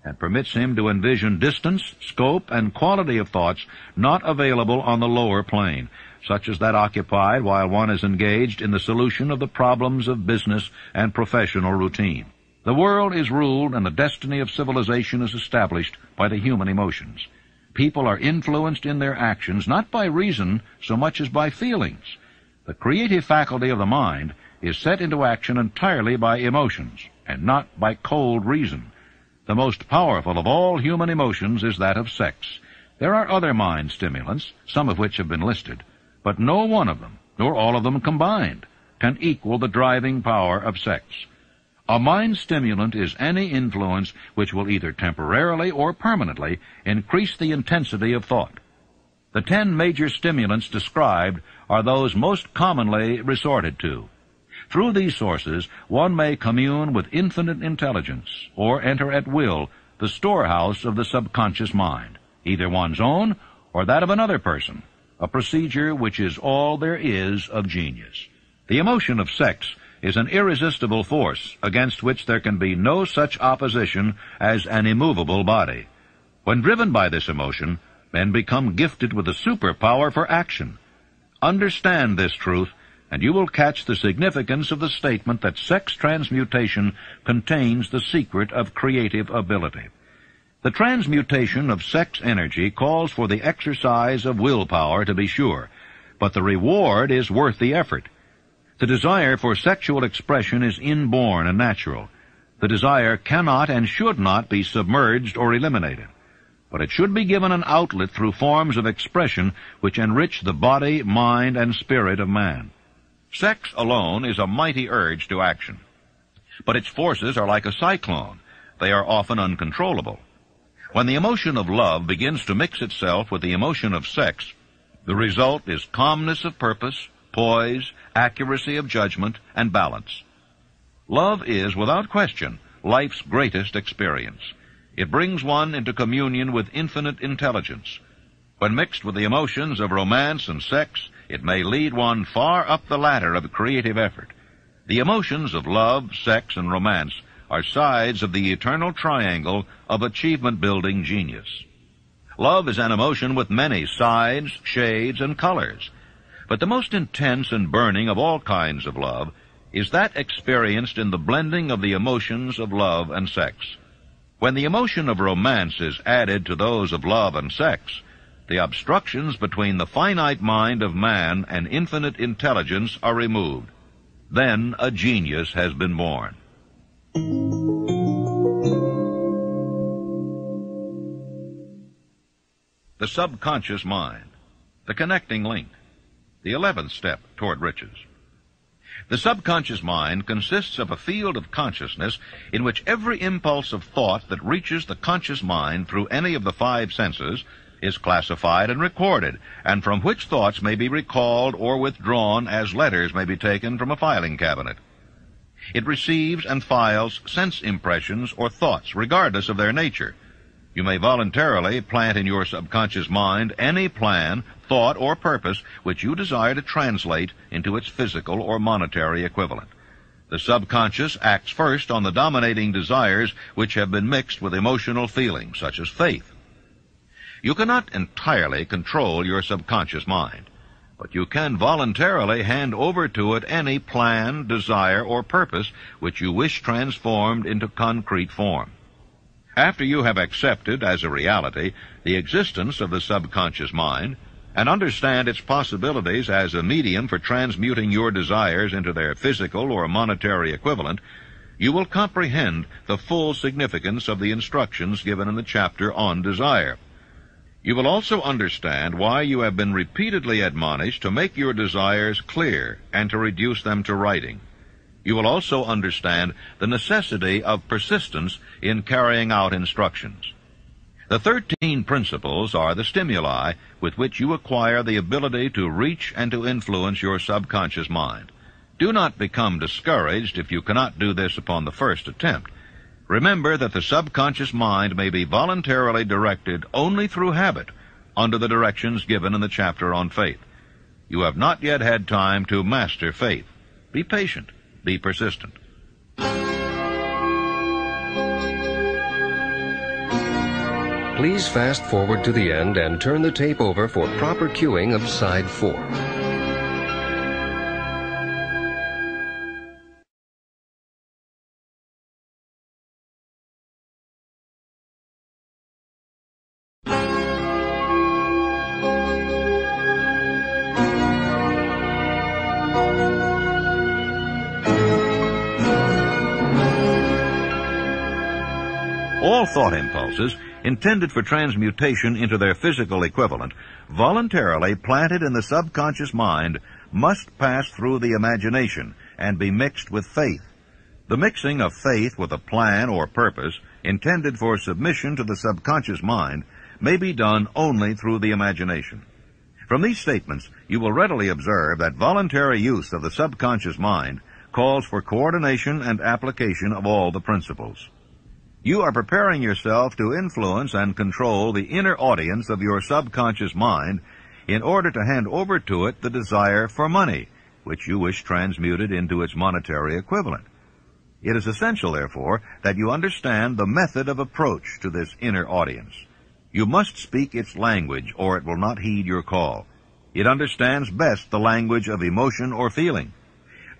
and permits him to envision distance, scope, and quality of thoughts not available on the lower plane, such as that occupied while one is engaged in the solution of the problems of business and professional routine. The world is ruled and the destiny of civilization is established by the human emotions. People are influenced in their actions not by reason so much as by feelings. The creative faculty of the mind is set into action entirely by emotions, and not by cold reason. The most powerful of all human emotions is that of sex. There are other mind stimulants, some of which have been listed, but no one of them, nor all of them combined, can equal the driving power of sex. A mind stimulant is any influence which will either temporarily or permanently increase the intensity of thought. The 10 major stimulants described are those most commonly resorted to. Through these sources, one may commune with infinite intelligence, or enter at will the storehouse of the subconscious mind, either one's own or that of another person, a procedure which is all there is of genius. The emotion of sex is an irresistible force against which there can be no such opposition as an immovable body. When driven by this emotion, men become gifted with a superpower for action. Understand this truth, and you will catch the significance of the statement that sex transmutation contains the secret of creative ability. The transmutation of sex energy calls for the exercise of willpower, to be sure, but the reward is worth the effort. The desire for sexual expression is inborn and natural. The desire cannot and should not be submerged or eliminated, but it should be given an outlet through forms of expression which enrich the body, mind, and spirit of man. Sex alone is a mighty urge to action, but its forces are like a cyclone. They are often uncontrollable. When the emotion of love begins to mix itself with the emotion of sex, the result is calmness of purpose, poise, accuracy of judgment, and balance. Love is, without question, life's greatest experience. It brings one into communion with infinite intelligence. When mixed with the emotions of romance and sex, it may lead one far up the ladder of creative effort. The emotions of love, sex, and romance are sides of the eternal triangle of achievement-building genius. Love is an emotion with many sides, shades, and colors. But the most intense and burning of all kinds of love is that experienced in the blending of the emotions of love and sex. When the emotion of romance is added to those of love and sex, the obstructions between the finite mind of man and infinite intelligence are removed. Then a genius has been born. The subconscious mind, the connecting link, the 11th step toward riches. The subconscious mind consists of a field of consciousness in which every impulse of thought that reaches the conscious mind through any of the 5 senses is classified and recorded, and from which thoughts may be recalled or withdrawn as letters may be taken from a filing cabinet. It receives and files sense impressions or thoughts, regardless of their nature. You may voluntarily plant in your subconscious mind any plan, thought, or purpose which you desire to translate into its physical or monetary equivalent. The subconscious acts first on the dominating desires which have been mixed with emotional feelings, such as faith. You cannot entirely control your subconscious mind, but you can voluntarily hand over to it any plan, desire, or purpose which you wish transformed into concrete form. After you have accepted as a reality the existence of the subconscious mind and understand its possibilities as a medium for transmuting your desires into their physical or monetary equivalent, you will comprehend the full significance of the instructions given in the chapter on desire. You will also understand why you have been repeatedly admonished to make your desires clear and to reduce them to writing. You will also understand the necessity of persistence in carrying out instructions. The 13 principles are the stimuli with which you acquire the ability to reach and to influence your subconscious mind. Do not become discouraged if you cannot do this upon the first attempt. Remember that the subconscious mind may be voluntarily directed only through habit under the directions given in the chapter on faith. You have not yet had time to master faith. Be patient. Be persistent. Please fast forward to the end and turn the tape over for proper cueing of side 4. All thought impulses, intended for transmutation into their physical equivalent, voluntarily planted in the subconscious mind, must pass through the imagination and be mixed with faith. The mixing of faith with a plan or purpose intended for submission to the subconscious mind may be done only through the imagination. From these statements, you will readily observe that voluntary use of the subconscious mind calls for coordination and application of all the principles. You are preparing yourself to influence and control the inner audience of your subconscious mind in order to hand over to it the desire for money, which you wish transmuted into its monetary equivalent. It is essential, therefore, that you understand the method of approach to this inner audience. You must speak its language, or it will not heed your call. It understands best the language of emotion or feeling.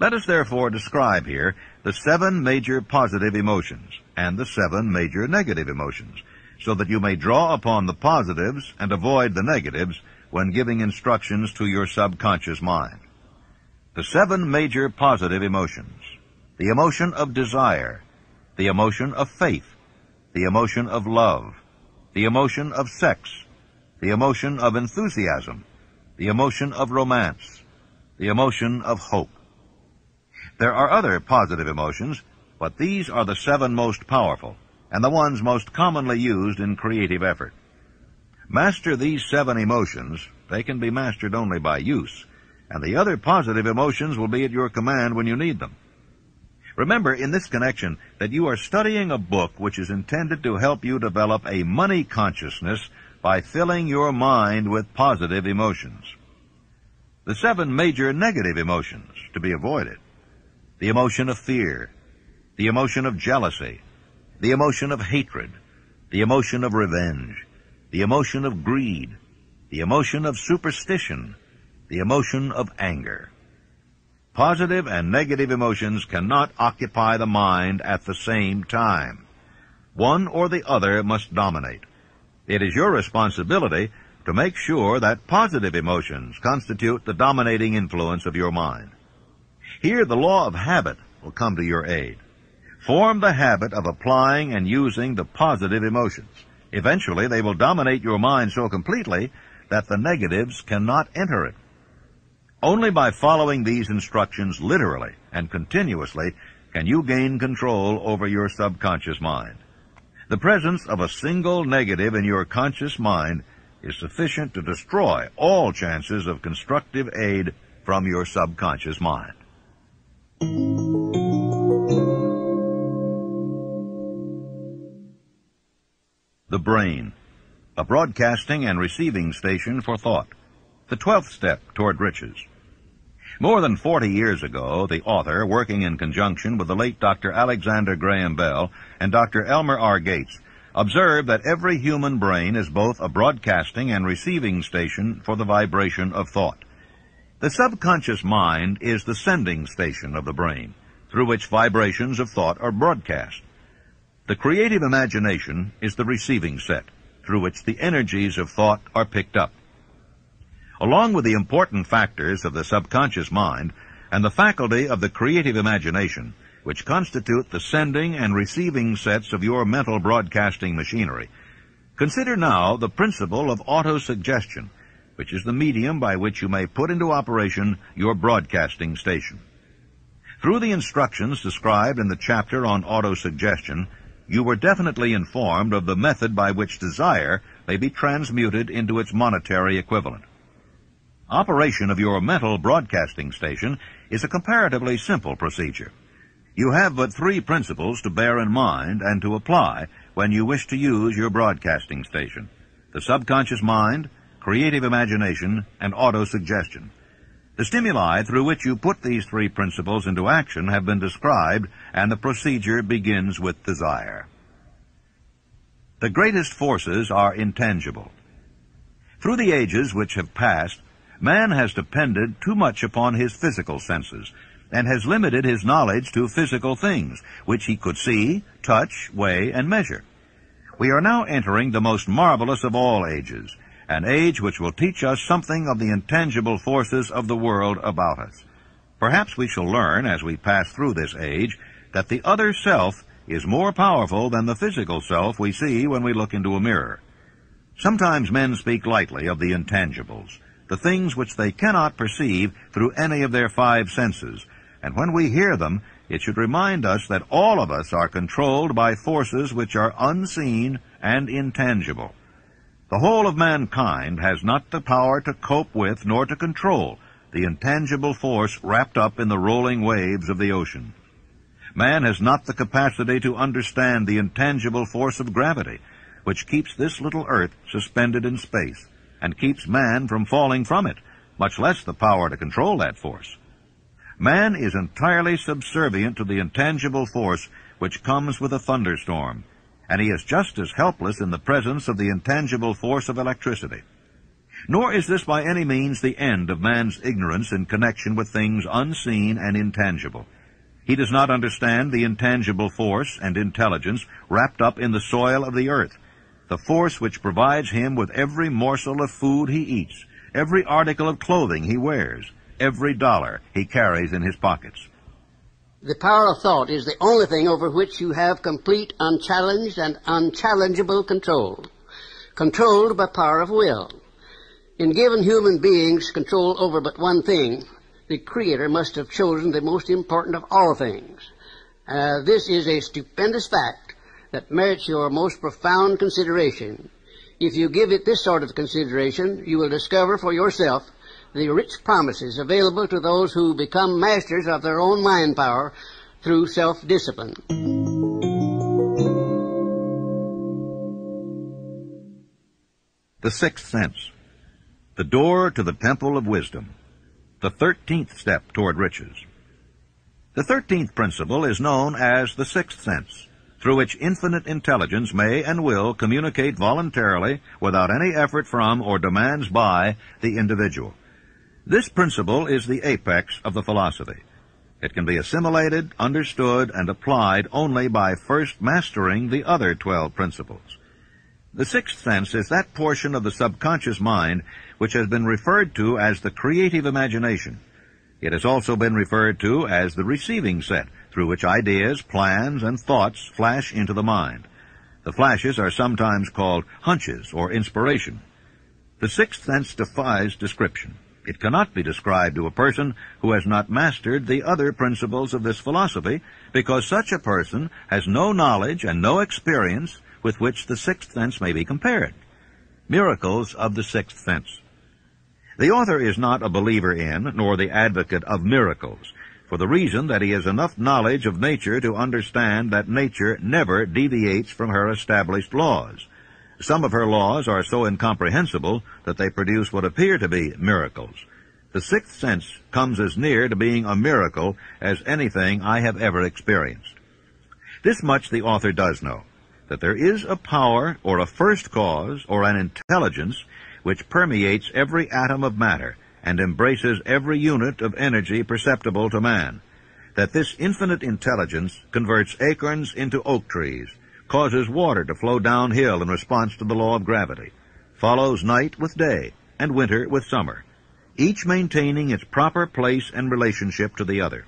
Let us therefore describe here the 7 major positive emotions and the 7 major negative emotions, so that you may draw upon the positives and avoid the negatives when giving instructions to your subconscious mind. The 7 major positive emotions: the emotion of desire, the emotion of faith, the emotion of love, the emotion of sex, the emotion of enthusiasm, the emotion of romance, the emotion of hope. There are other positive emotions, but these are the 7 most powerful and the ones most commonly used in creative effort. Master these 7 emotions. They can be mastered only by use, and the other positive emotions will be at your command when you need them. Remember in this connection that you are studying a book which is intended to help you develop a money consciousness by filling your mind with positive emotions. The 7 major negative emotions to be avoided: the emotion of fear, the emotion of jealousy, the emotion of hatred, the emotion of revenge, the emotion of greed, the emotion of superstition, the emotion of anger. Positive and negative emotions cannot occupy the mind at the same time. One or the other must dominate. It is your responsibility to make sure that positive emotions constitute the dominating influence of your mind. Here the law of habit will come to your aid. Form the habit of applying and using the positive emotions. Eventually they will dominate your mind so completely that the negatives cannot enter it. Only by following these instructions literally and continuously can you gain control over your subconscious mind. The presence of a single negative in your conscious mind is sufficient to destroy all chances of constructive aid from your subconscious mind. Please, 1. The brain, a broadcasting and receiving station for thought. The 12th step toward riches. More than 40 years ago, the author, working in conjunction with the late Dr. Alexander Graham Bell and Dr. Elmer R. Gates, observed that every human brain is both a broadcasting and receiving station for the vibration of thought. The subconscious mind is the sending station of the brain, through which vibrations of thought are broadcast. The creative imagination is the receiving set, through which the energies of thought are picked up. Along with the important factors of the subconscious mind and the faculty of the creative imagination, which constitute the sending and receiving sets of your mental broadcasting machinery, consider now the principle of autosuggestion, which is the medium by which you may put into operation your broadcasting station. Through the instructions described in the chapter on autosuggestion, you were definitely informed of the method by which desire may be transmuted into its monetary equivalent. Operation of your mental broadcasting station is a comparatively simple procedure. You have but 3 principles to bear in mind and to apply when you wish to use your broadcasting station: the subconscious mind, creative imagination, and autosuggestion. The stimuli through which you put these 3 principles into action have been described, and the procedure begins with desire. The greatest forces are intangible. Through the ages which have passed, man has depended too much upon his physical senses, and has limited his knowledge to physical things, which he could see, touch, weigh, and measure. We are now entering the most marvelous of all ages, an age which will teach us something of the intangible forces of the world about us. Perhaps we shall learn, as we pass through this age, that the other self is more powerful than the physical self we see when we look into a mirror. Sometimes men speak lightly of the intangibles, the things which they cannot perceive through any of their 5 senses, and when we hear them, it should remind us that all of us are controlled by forces which are unseen and intangible. The whole of mankind has not the power to cope with nor to control the intangible force wrapped up in the rolling waves of the ocean. Man has not the capacity to understand the intangible force of gravity, which keeps this little earth suspended in space, and keeps man from falling from it, much less the power to control that force. Man is entirely subservient to the intangible force which comes with a thunderstorm, and he is just as helpless in the presence of the intangible force of electricity. Nor is this by any means the end of man's ignorance in connection with things unseen and intangible. He does not understand the intangible force and intelligence wrapped up in the soil of the earth, the force which provides him with every morsel of food he eats, every article of clothing he wears, every dollar he carries in his pockets. The power of thought is the only thing over which you have complete, unchallenged, and unchallengeable control. Controlled by power of will. In giving human beings control over but one thing, the Creator must have chosen the most important of all things. This is a stupendous fact that merits your most profound consideration. If you give it this sort of consideration, you will discover for yourself the rich promises available to those who become masters of their own mind power through self-discipline. The 6th sense, the door to the temple of wisdom, the 13th step toward riches. The 13th principle is known as the 6th sense, through which infinite intelligence may and will communicate voluntarily without any effort from or demands by the individual. This principle is the apex of the philosophy. It can be assimilated, understood, and applied only by first mastering the other 12 principles. The 6th sense is that portion of the subconscious mind which has been referred to as the creative imagination. It has also been referred to as the receiving set, through which ideas, plans, and thoughts flash into the mind. The flashes are sometimes called hunches or inspiration. The 6th sense defies description. It cannot be described to a person who has not mastered the other principles of this philosophy, because such a person has no knowledge and no experience with which the 6th sense may be compared. Miracles of the 6th sense. The author is not a believer in, nor the advocate of miracles, for the reason that he has enough knowledge of nature to understand that nature never deviates from her established laws. Some of her laws are so incomprehensible that they produce what appear to be miracles. The sixth sense comes as near to being a miracle as anything I have ever experienced. This much the author does know, that there is a power or a first cause or an intelligence which permeates every atom of matter and embraces every unit of energy perceptible to man, that this infinite intelligence converts acorns into oak trees, causes water to flow downhill in response to the law of gravity, follows night with day and winter with summer, each maintaining its proper place and relationship to the other.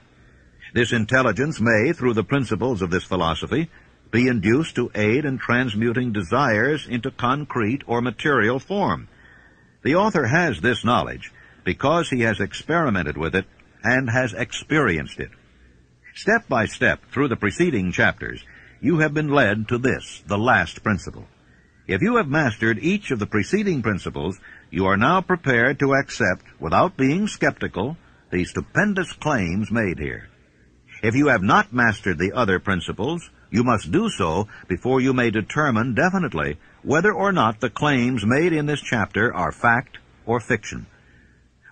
This intelligence may, through the principles of this philosophy, be induced to aid in transmuting desires into concrete or material form. The author has this knowledge because he has experimented with it and has experienced it. Step by step through the preceding chapters, you have been led to this, the last principle. If you have mastered each of the preceding principles, you are now prepared to accept, without being skeptical, the stupendous claims made here. If you have not mastered the other principles, you must do so before you may determine definitely whether or not the claims made in this chapter are fact or fiction.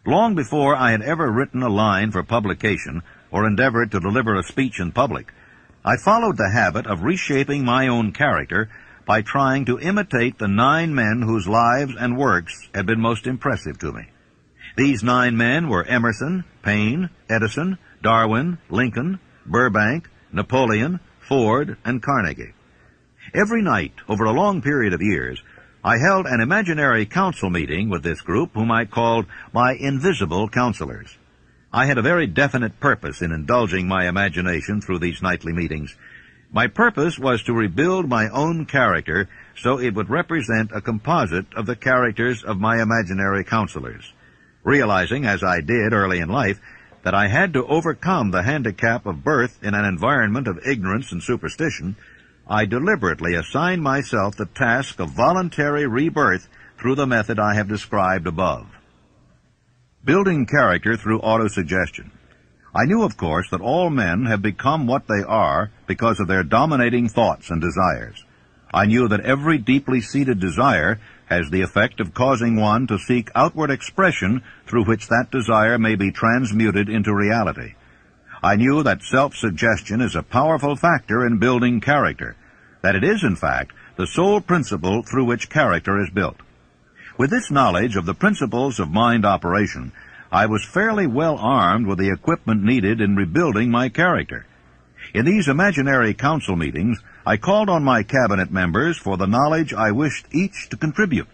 Long before I had ever written a line for publication or endeavored to deliver a speech in public, I followed the habit of reshaping my own character by trying to imitate the 9 men whose lives and works had been most impressive to me. These 9 men were Emerson, Paine, Edison, Darwin, Lincoln, Burbank, Napoleon, Ford, and Carnegie. Every night, over a long period of years, I held an imaginary council meeting with this group whom I called my invisible counselors. I had a very definite purpose in indulging my imagination through these nightly meetings. My purpose was to rebuild my own character so it would represent a composite of the characters of my imaginary counselors. Realizing, as I did early in life, that I had to overcome the handicap of birth in an environment of ignorance and superstition, I deliberately assigned myself the task of voluntary rebirth through the method I have described above. Building character through autosuggestion. I knew, of course, that all men have become what they are because of their dominating thoughts and desires. I knew that every deeply seated desire has the effect of causing one to seek outward expression through which that desire may be transmuted into reality. I knew that self-suggestion is a powerful factor in building character, that it is, in fact, the sole principle through which character is built. With this knowledge of the principles of mind operation, I was fairly well armed with the equipment needed in rebuilding my character. In these imaginary council meetings, I called on my cabinet members for the knowledge I wished each to contribute.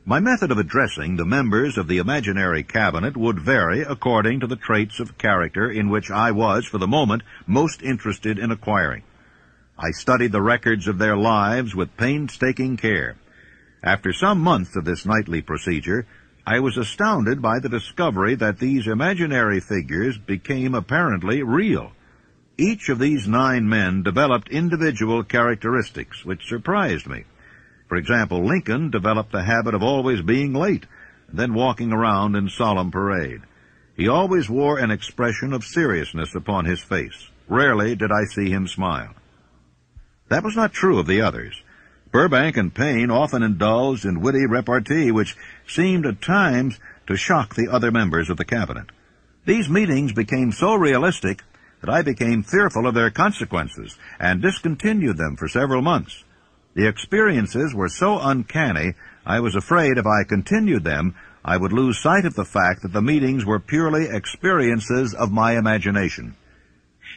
My method of addressing the members of the imaginary cabinet would vary according to the traits of character in which I was, for the moment, most interested in acquiring. I studied the records of their lives with painstaking care. After some months of this nightly procedure, I was astounded by the discovery that these imaginary figures became apparently real. Each of these 9 men developed individual characteristics which surprised me. For example, Lincoln developed the habit of always being late, and then walking around in solemn parade. He always wore an expression of seriousness upon his face. Rarely did I see him smile. That was not true of the others. Burbank and Paine often indulged in witty repartee which seemed at times to shock the other members of the cabinet. These meetings became so realistic that I became fearful of their consequences and discontinued them for several months. The experiences were so uncanny, I was afraid if I continued them, I would lose sight of the fact that the meetings were purely experiences of my imagination.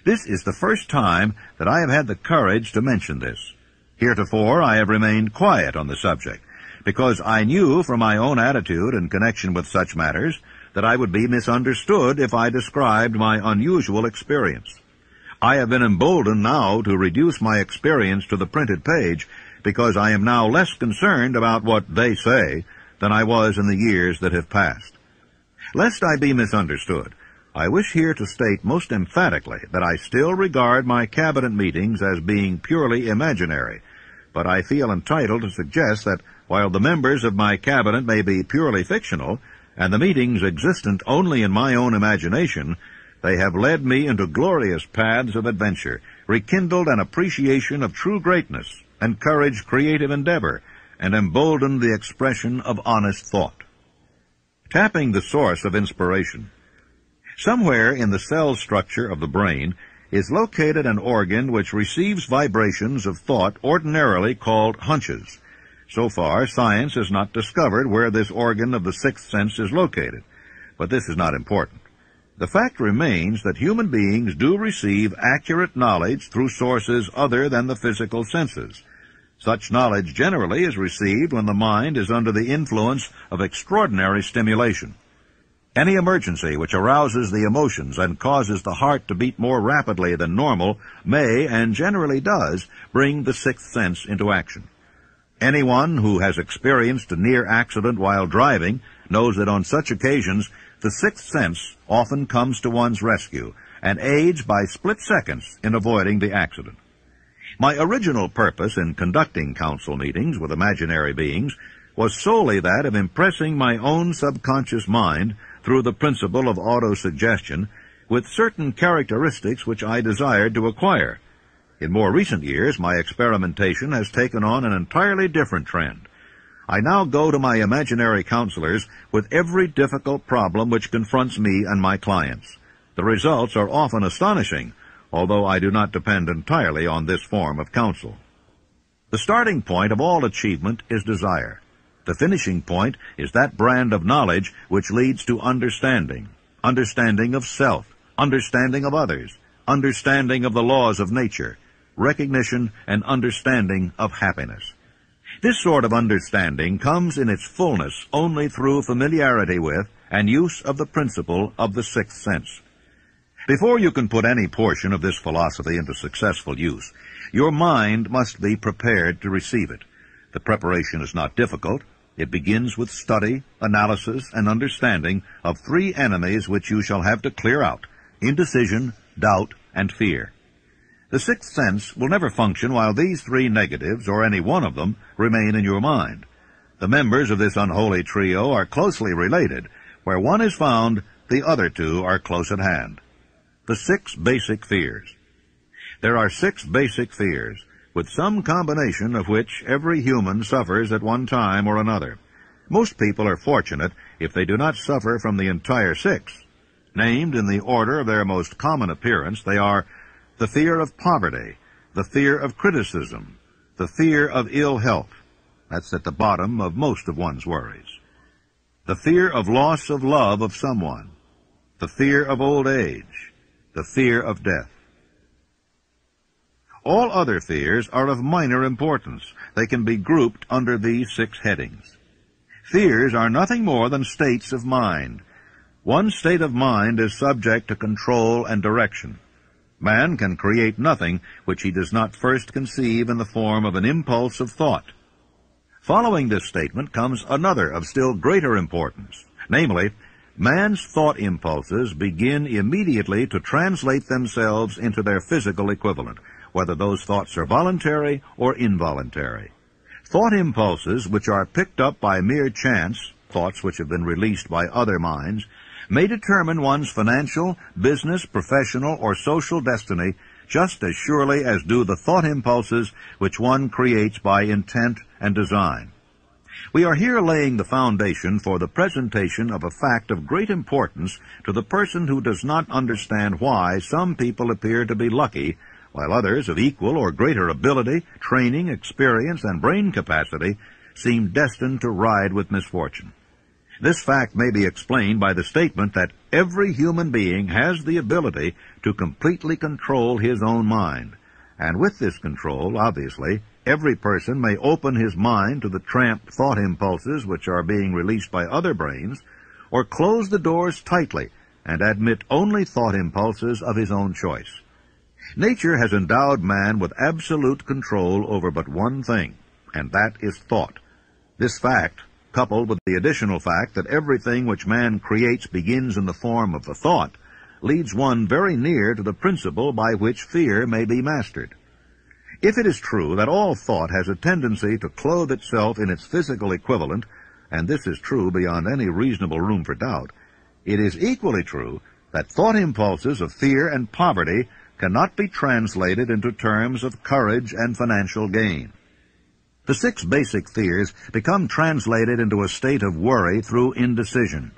This is the first time that I have had the courage to mention this. Heretofore, I have remained quiet on the subject, because I knew from my own attitude in connection with such matters that I would be misunderstood if I described my unusual experience. I have been emboldened now to reduce my experience to the printed page, because I am now less concerned about what they say than I was in the years that have passed. Lest I be misunderstood, I wish here to state most emphatically that I still regard my cabinet meetings as being purely imaginary, but I feel entitled to suggest that while the members of my cabinet may be purely fictional, and the meetings existent only in my own imagination, they have led me into glorious paths of adventure, rekindled an appreciation of true greatness, encouraged creative endeavor, and embolden the expression of honest thought. Tapping the source of inspiration. Somewhere in the cell structure of the brain is located an organ which receives vibrations of thought ordinarily called hunches. So far, science has not discovered where this organ of the sixth sense is located, but this is not important. The fact remains that human beings do receive accurate knowledge through sources other than the physical senses. Such knowledge generally is received when the mind is under the influence of extraordinary stimulation. Any emergency which arouses the emotions and causes the heart to beat more rapidly than normal may, and generally does, bring the sixth sense into action. Anyone who has experienced a near accident while driving knows that on such occasions the sixth sense often comes to one's rescue and aids by split seconds in avoiding the accident. My original purpose in conducting council meetings with imaginary beings was solely that of impressing my own subconscious mind through the principle of autosuggestion with certain characteristics which I desired to acquire. In more recent years, my experimentation has taken on an entirely different trend. I now go to my imaginary counselors with every difficult problem which confronts me and my clients. The results are often astonishing, although I do not depend entirely on this form of counsel. The starting point of all achievement is desire. The finishing point is that brand of knowledge which leads to understanding, understanding of self, understanding of others, understanding of the laws of nature, recognition and understanding of happiness. This sort of understanding comes in its fullness only through familiarity with and use of the principle of the sixth sense. Before you can put any portion of this philosophy into successful use, your mind must be prepared to receive it. The preparation is not difficult. It begins with study, analysis, and understanding of three enemies which you shall have to clear out: indecision, doubt, and fear. The sixth sense will never function while these three negatives, or any one of them, remain in your mind. The members of this unholy trio are closely related. Where one is found, the other two are close at hand. The 6 basic fears. There are 6 basic fears, with some combination of which every human suffers at one time or another. Most people are fortunate if they do not suffer from the entire 6. Named in the order of their most common appearance, they are the fear of poverty, the fear of criticism, the fear of ill health. That's at the bottom of most of one's worries. The fear of loss of love of someone, the fear of old age, the fear of death. All other fears are of minor importance. They can be grouped under these 6 headings. Fears are nothing more than states of mind. One state of mind is subject to control and direction. Man can create nothing which he does not first conceive in the form of an impulse of thought. Following this statement comes another of still greater importance, namely, man's thought impulses begin immediately to translate themselves into their physical equivalent, whether those thoughts are voluntary or involuntary. Thought impulses which are picked up by mere chance, thoughts which have been released by other minds, may determine one's financial, business, professional, or social destiny just as surely as do the thought impulses which one creates by intent and design. We are here laying the foundation for the presentation of a fact of great importance to the person who does not understand why some people appear to be lucky, while others of equal or greater ability, training, experience, and brain capacity seem destined to ride with misfortune. This fact may be explained by the statement that every human being has the ability to completely control his own mind. And with this control, obviously, every person may open his mind to the tramped thought impulses which are being released by other brains, or close the doors tightly and admit only thought impulses of his own choice. Nature has endowed man with absolute control over but one thing, and that is thought. This fact, coupled with the additional fact that everything which man creates begins in the form of a thought, leads one very near to the principle by which fear may be mastered. If it is true that all thought has a tendency to clothe itself in its physical equivalent, and this is true beyond any reasonable room for doubt, it is equally true that thought impulses of fear and poverty cannot be translated into terms of courage and financial gain. The 6 basic fears become translated into a state of worry through indecision.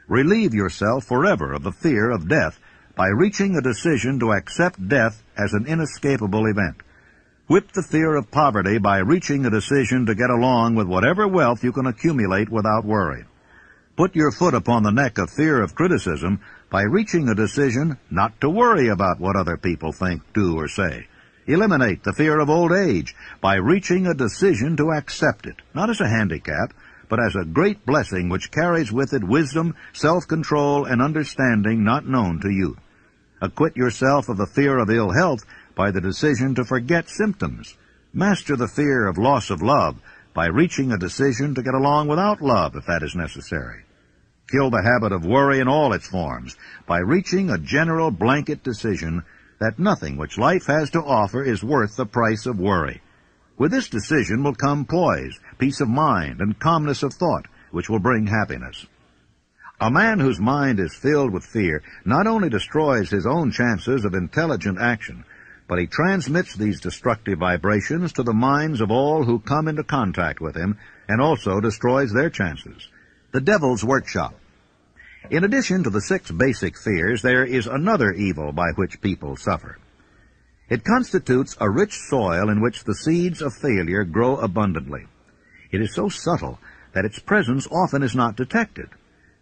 Relieve yourself forever of the fear of death by reaching a decision to accept death as an inescapable event. Whip the fear of poverty by reaching a decision to get along with whatever wealth you can accumulate without worry. Put your foot upon the neck of fear of criticism by reaching a decision not to worry about what other people think, do, or say. Eliminate the fear of old age by reaching a decision to accept it, not as a handicap, but as a great blessing which carries with it wisdom, self-control, and understanding not known to youth. Acquit yourself of the fear of ill health by the decision to forget symptoms. Master the fear of loss of love by reaching a decision to get along without love if that is necessary. Kill the habit of worry in all its forms by reaching a general blanket decision that nothing which life has to offer is worth the price of worry. With this decision will come poise, peace of mind, and calmness of thought, which will bring happiness. A man whose mind is filled with fear not only destroys his own chances of intelligent action, but he transmits these destructive vibrations to the minds of all who come into contact with him, and also destroys their chances. The devil's workshop. In addition to the 6 basic fears, there is another evil by which people suffer. It constitutes a rich soil in which the seeds of failure grow abundantly. It is so subtle that its presence often is not detected.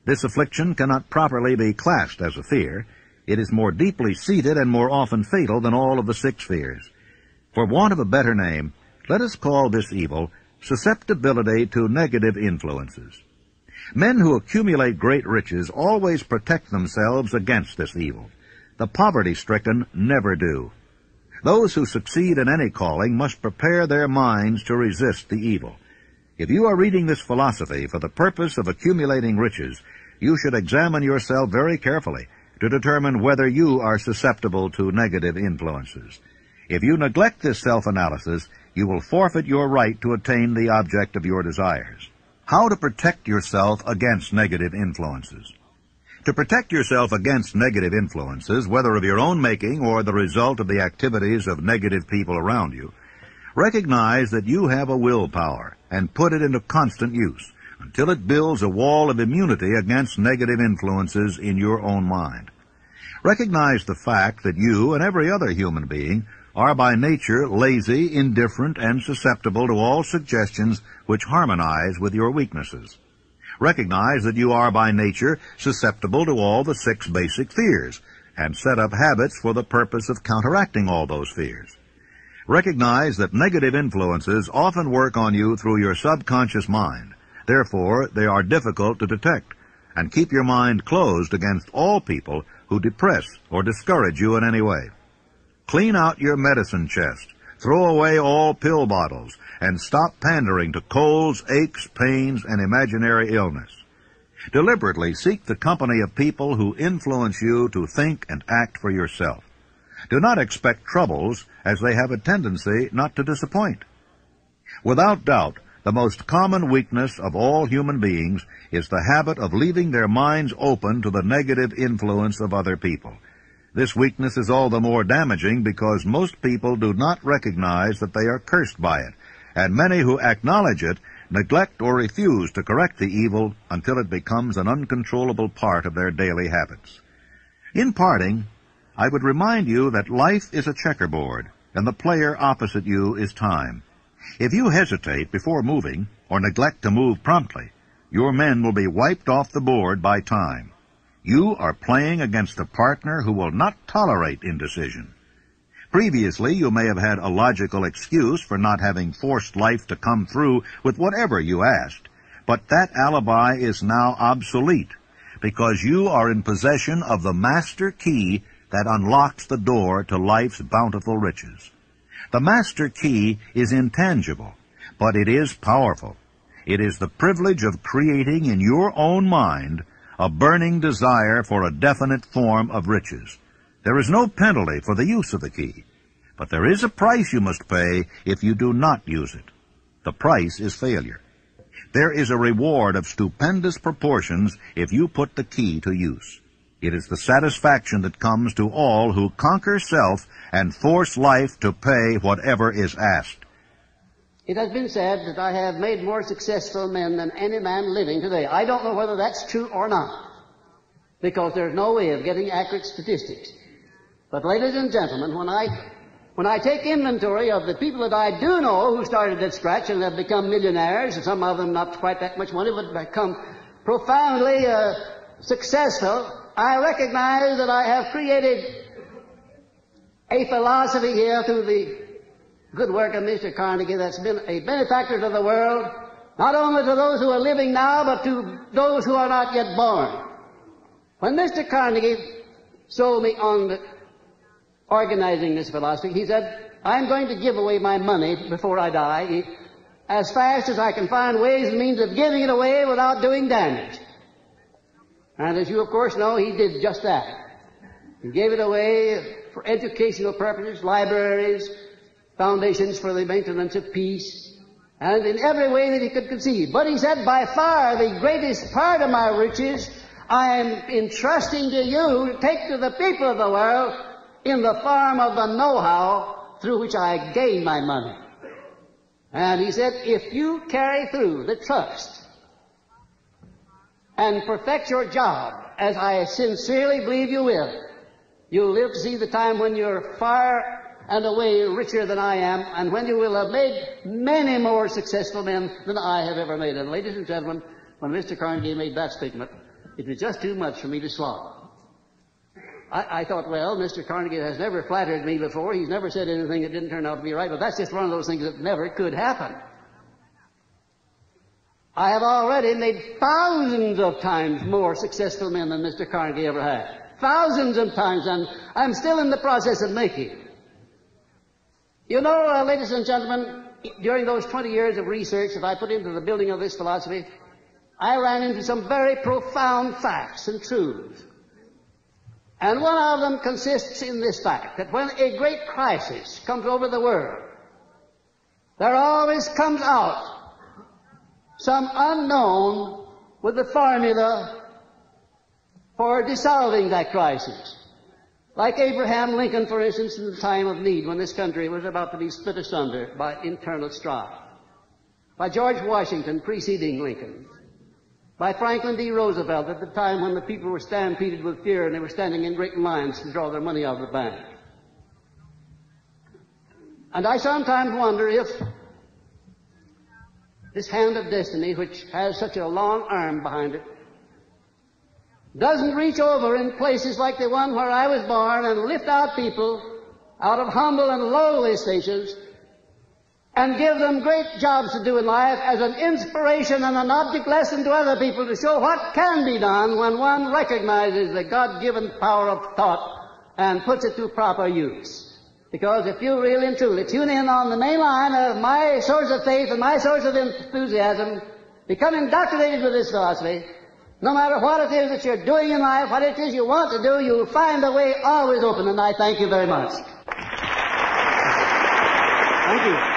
This affliction cannot properly be classed as a fear. It is more deeply seated and more often fatal than all of the 6 fears. For want of a better name, let us call this evil susceptibility to negative influences. Men who accumulate great riches always protect themselves against this evil. The poverty-stricken never do. Those who succeed in any calling must prepare their minds to resist the evil. If you are reading this philosophy for the purpose of accumulating riches, you should examine yourself very carefully to determine whether you are susceptible to negative influences. If you neglect this self-analysis, you will forfeit your right to attain the object of your desires. How to protect yourself against negative influences? To protect yourself against negative influences, whether of your own making or the result of the activities of negative people around you, recognize that you have a willpower and put it into constant use until it builds a wall of immunity against negative influences in your own mind. Recognize the fact that you and every other human being are by nature lazy, indifferent, and susceptible to all suggestions which harmonize with your weaknesses. Recognize that you are by nature susceptible to all the 6 basic fears, and set up habits for the purpose of counteracting all those fears. Recognize that negative influences often work on you through your subconscious mind. Therefore, they are difficult to detect, and keep your mind closed against all people who depress or discourage you in any way. Clean out your medicine chest, throw away all pill bottles, and stop pandering to colds, aches, pains, and imaginary illness. Deliberately seek the company of people who influence you to think and act for yourself. Do not expect troubles, as they have a tendency not to disappoint. Without doubt, the most common weakness of all human beings is the habit of leaving their minds open to the negative influence of other people. This weakness is all the more damaging because most people do not recognize that they are cursed by it, and many who acknowledge it neglect or refuse to correct the evil until it becomes an uncontrollable part of their daily habits. In parting, I would remind you that life is a checkerboard, and the player opposite you is time. If you hesitate before moving, or neglect to move promptly, your men will be wiped off the board by time. You are playing against a partner who will not tolerate indecision. Previously, you may have had a logical excuse for not having forced life to come through with whatever you asked, but that alibi is now obsolete, because you are in possession of the master key that unlocks the door to life's bountiful riches. The master key is intangible, but it is powerful. It is the privilege of creating in your own mind a burning desire for a definite form of riches. There is no penalty for the use of the key, but there is a price you must pay if you do not use it. The price is failure. There is a reward of stupendous proportions if you put the key to use. It is the satisfaction that comes to all who conquer self and force life to pay whatever is asked. It has been said that I have made more successful men than any man living today. I don't know whether that's true or not, because there's no way of getting accurate statistics. But ladies and gentlemen, when I take inventory of the people that I do know who started at scratch and have become millionaires, and some of them not quite that much money, but become profoundly successful, I recognize that I have created a philosophy here through the good work of Mr. Carnegie that's been a benefactor to the world, not only to those who are living now, but to those who are not yet born. When Mr. Carnegie sold me on organizing this philosophy, he said, I'm going to give away my money before I die as fast as I can find ways and means of giving it away without doing damage. And as you of course know, he did just that. He gave it away for educational purposes, libraries, foundations for the maintenance of peace, and in every way that he could conceive. But he said, by far the greatest part of my riches I am entrusting to you to take to the people of the world in the form of the know-how through which I gain my money. And he said, if you carry through the trust and perfect your job, as I sincerely believe you will, you'll live to see the time when you're far and away richer than I am, and when you will have made many more successful men than I have ever made. And ladies and gentlemen, when Mr. Carnegie made that statement, it was just too much for me to swallow. I thought, well, Mr. Carnegie has never flattered me before. He's never said anything that didn't turn out to be right, but that's just one of those things that never could happen. I have already made thousands of times more successful men than Mr. Carnegie ever had. Thousands of times, and I'm still in the process of making. You know, ladies and gentlemen, during those 20 years of research that I put into the building of this philosophy, I ran into some very profound facts and truths. And one of them consists in this fact, that when a great crisis comes over the world, there always comes out some unknown with the formula for dissolving that crisis. Like Abraham Lincoln, for instance, in the time of need, when this country was about to be split asunder by internal strife. By George Washington preceding Lincoln. By Franklin D. Roosevelt at the time when the people were stampeded with fear and they were standing in great lines to draw their money out of the bank. And I sometimes wonder if this hand of destiny, which has such a long arm behind it, doesn't reach over in places like the one where I was born and lift out people out of humble and lowly stations and give them great jobs to do in life as an inspiration and an object lesson to other people to show what can be done when one recognizes the God-given power of thought and puts it to proper use. Because if you really and truly tune in on the main line of my source of faith and my source of enthusiasm, become indoctrinated with this philosophy, no matter what it is that you're doing in life, what it is you want to do, you'll find the way always open, and I thank you very much. Thank you.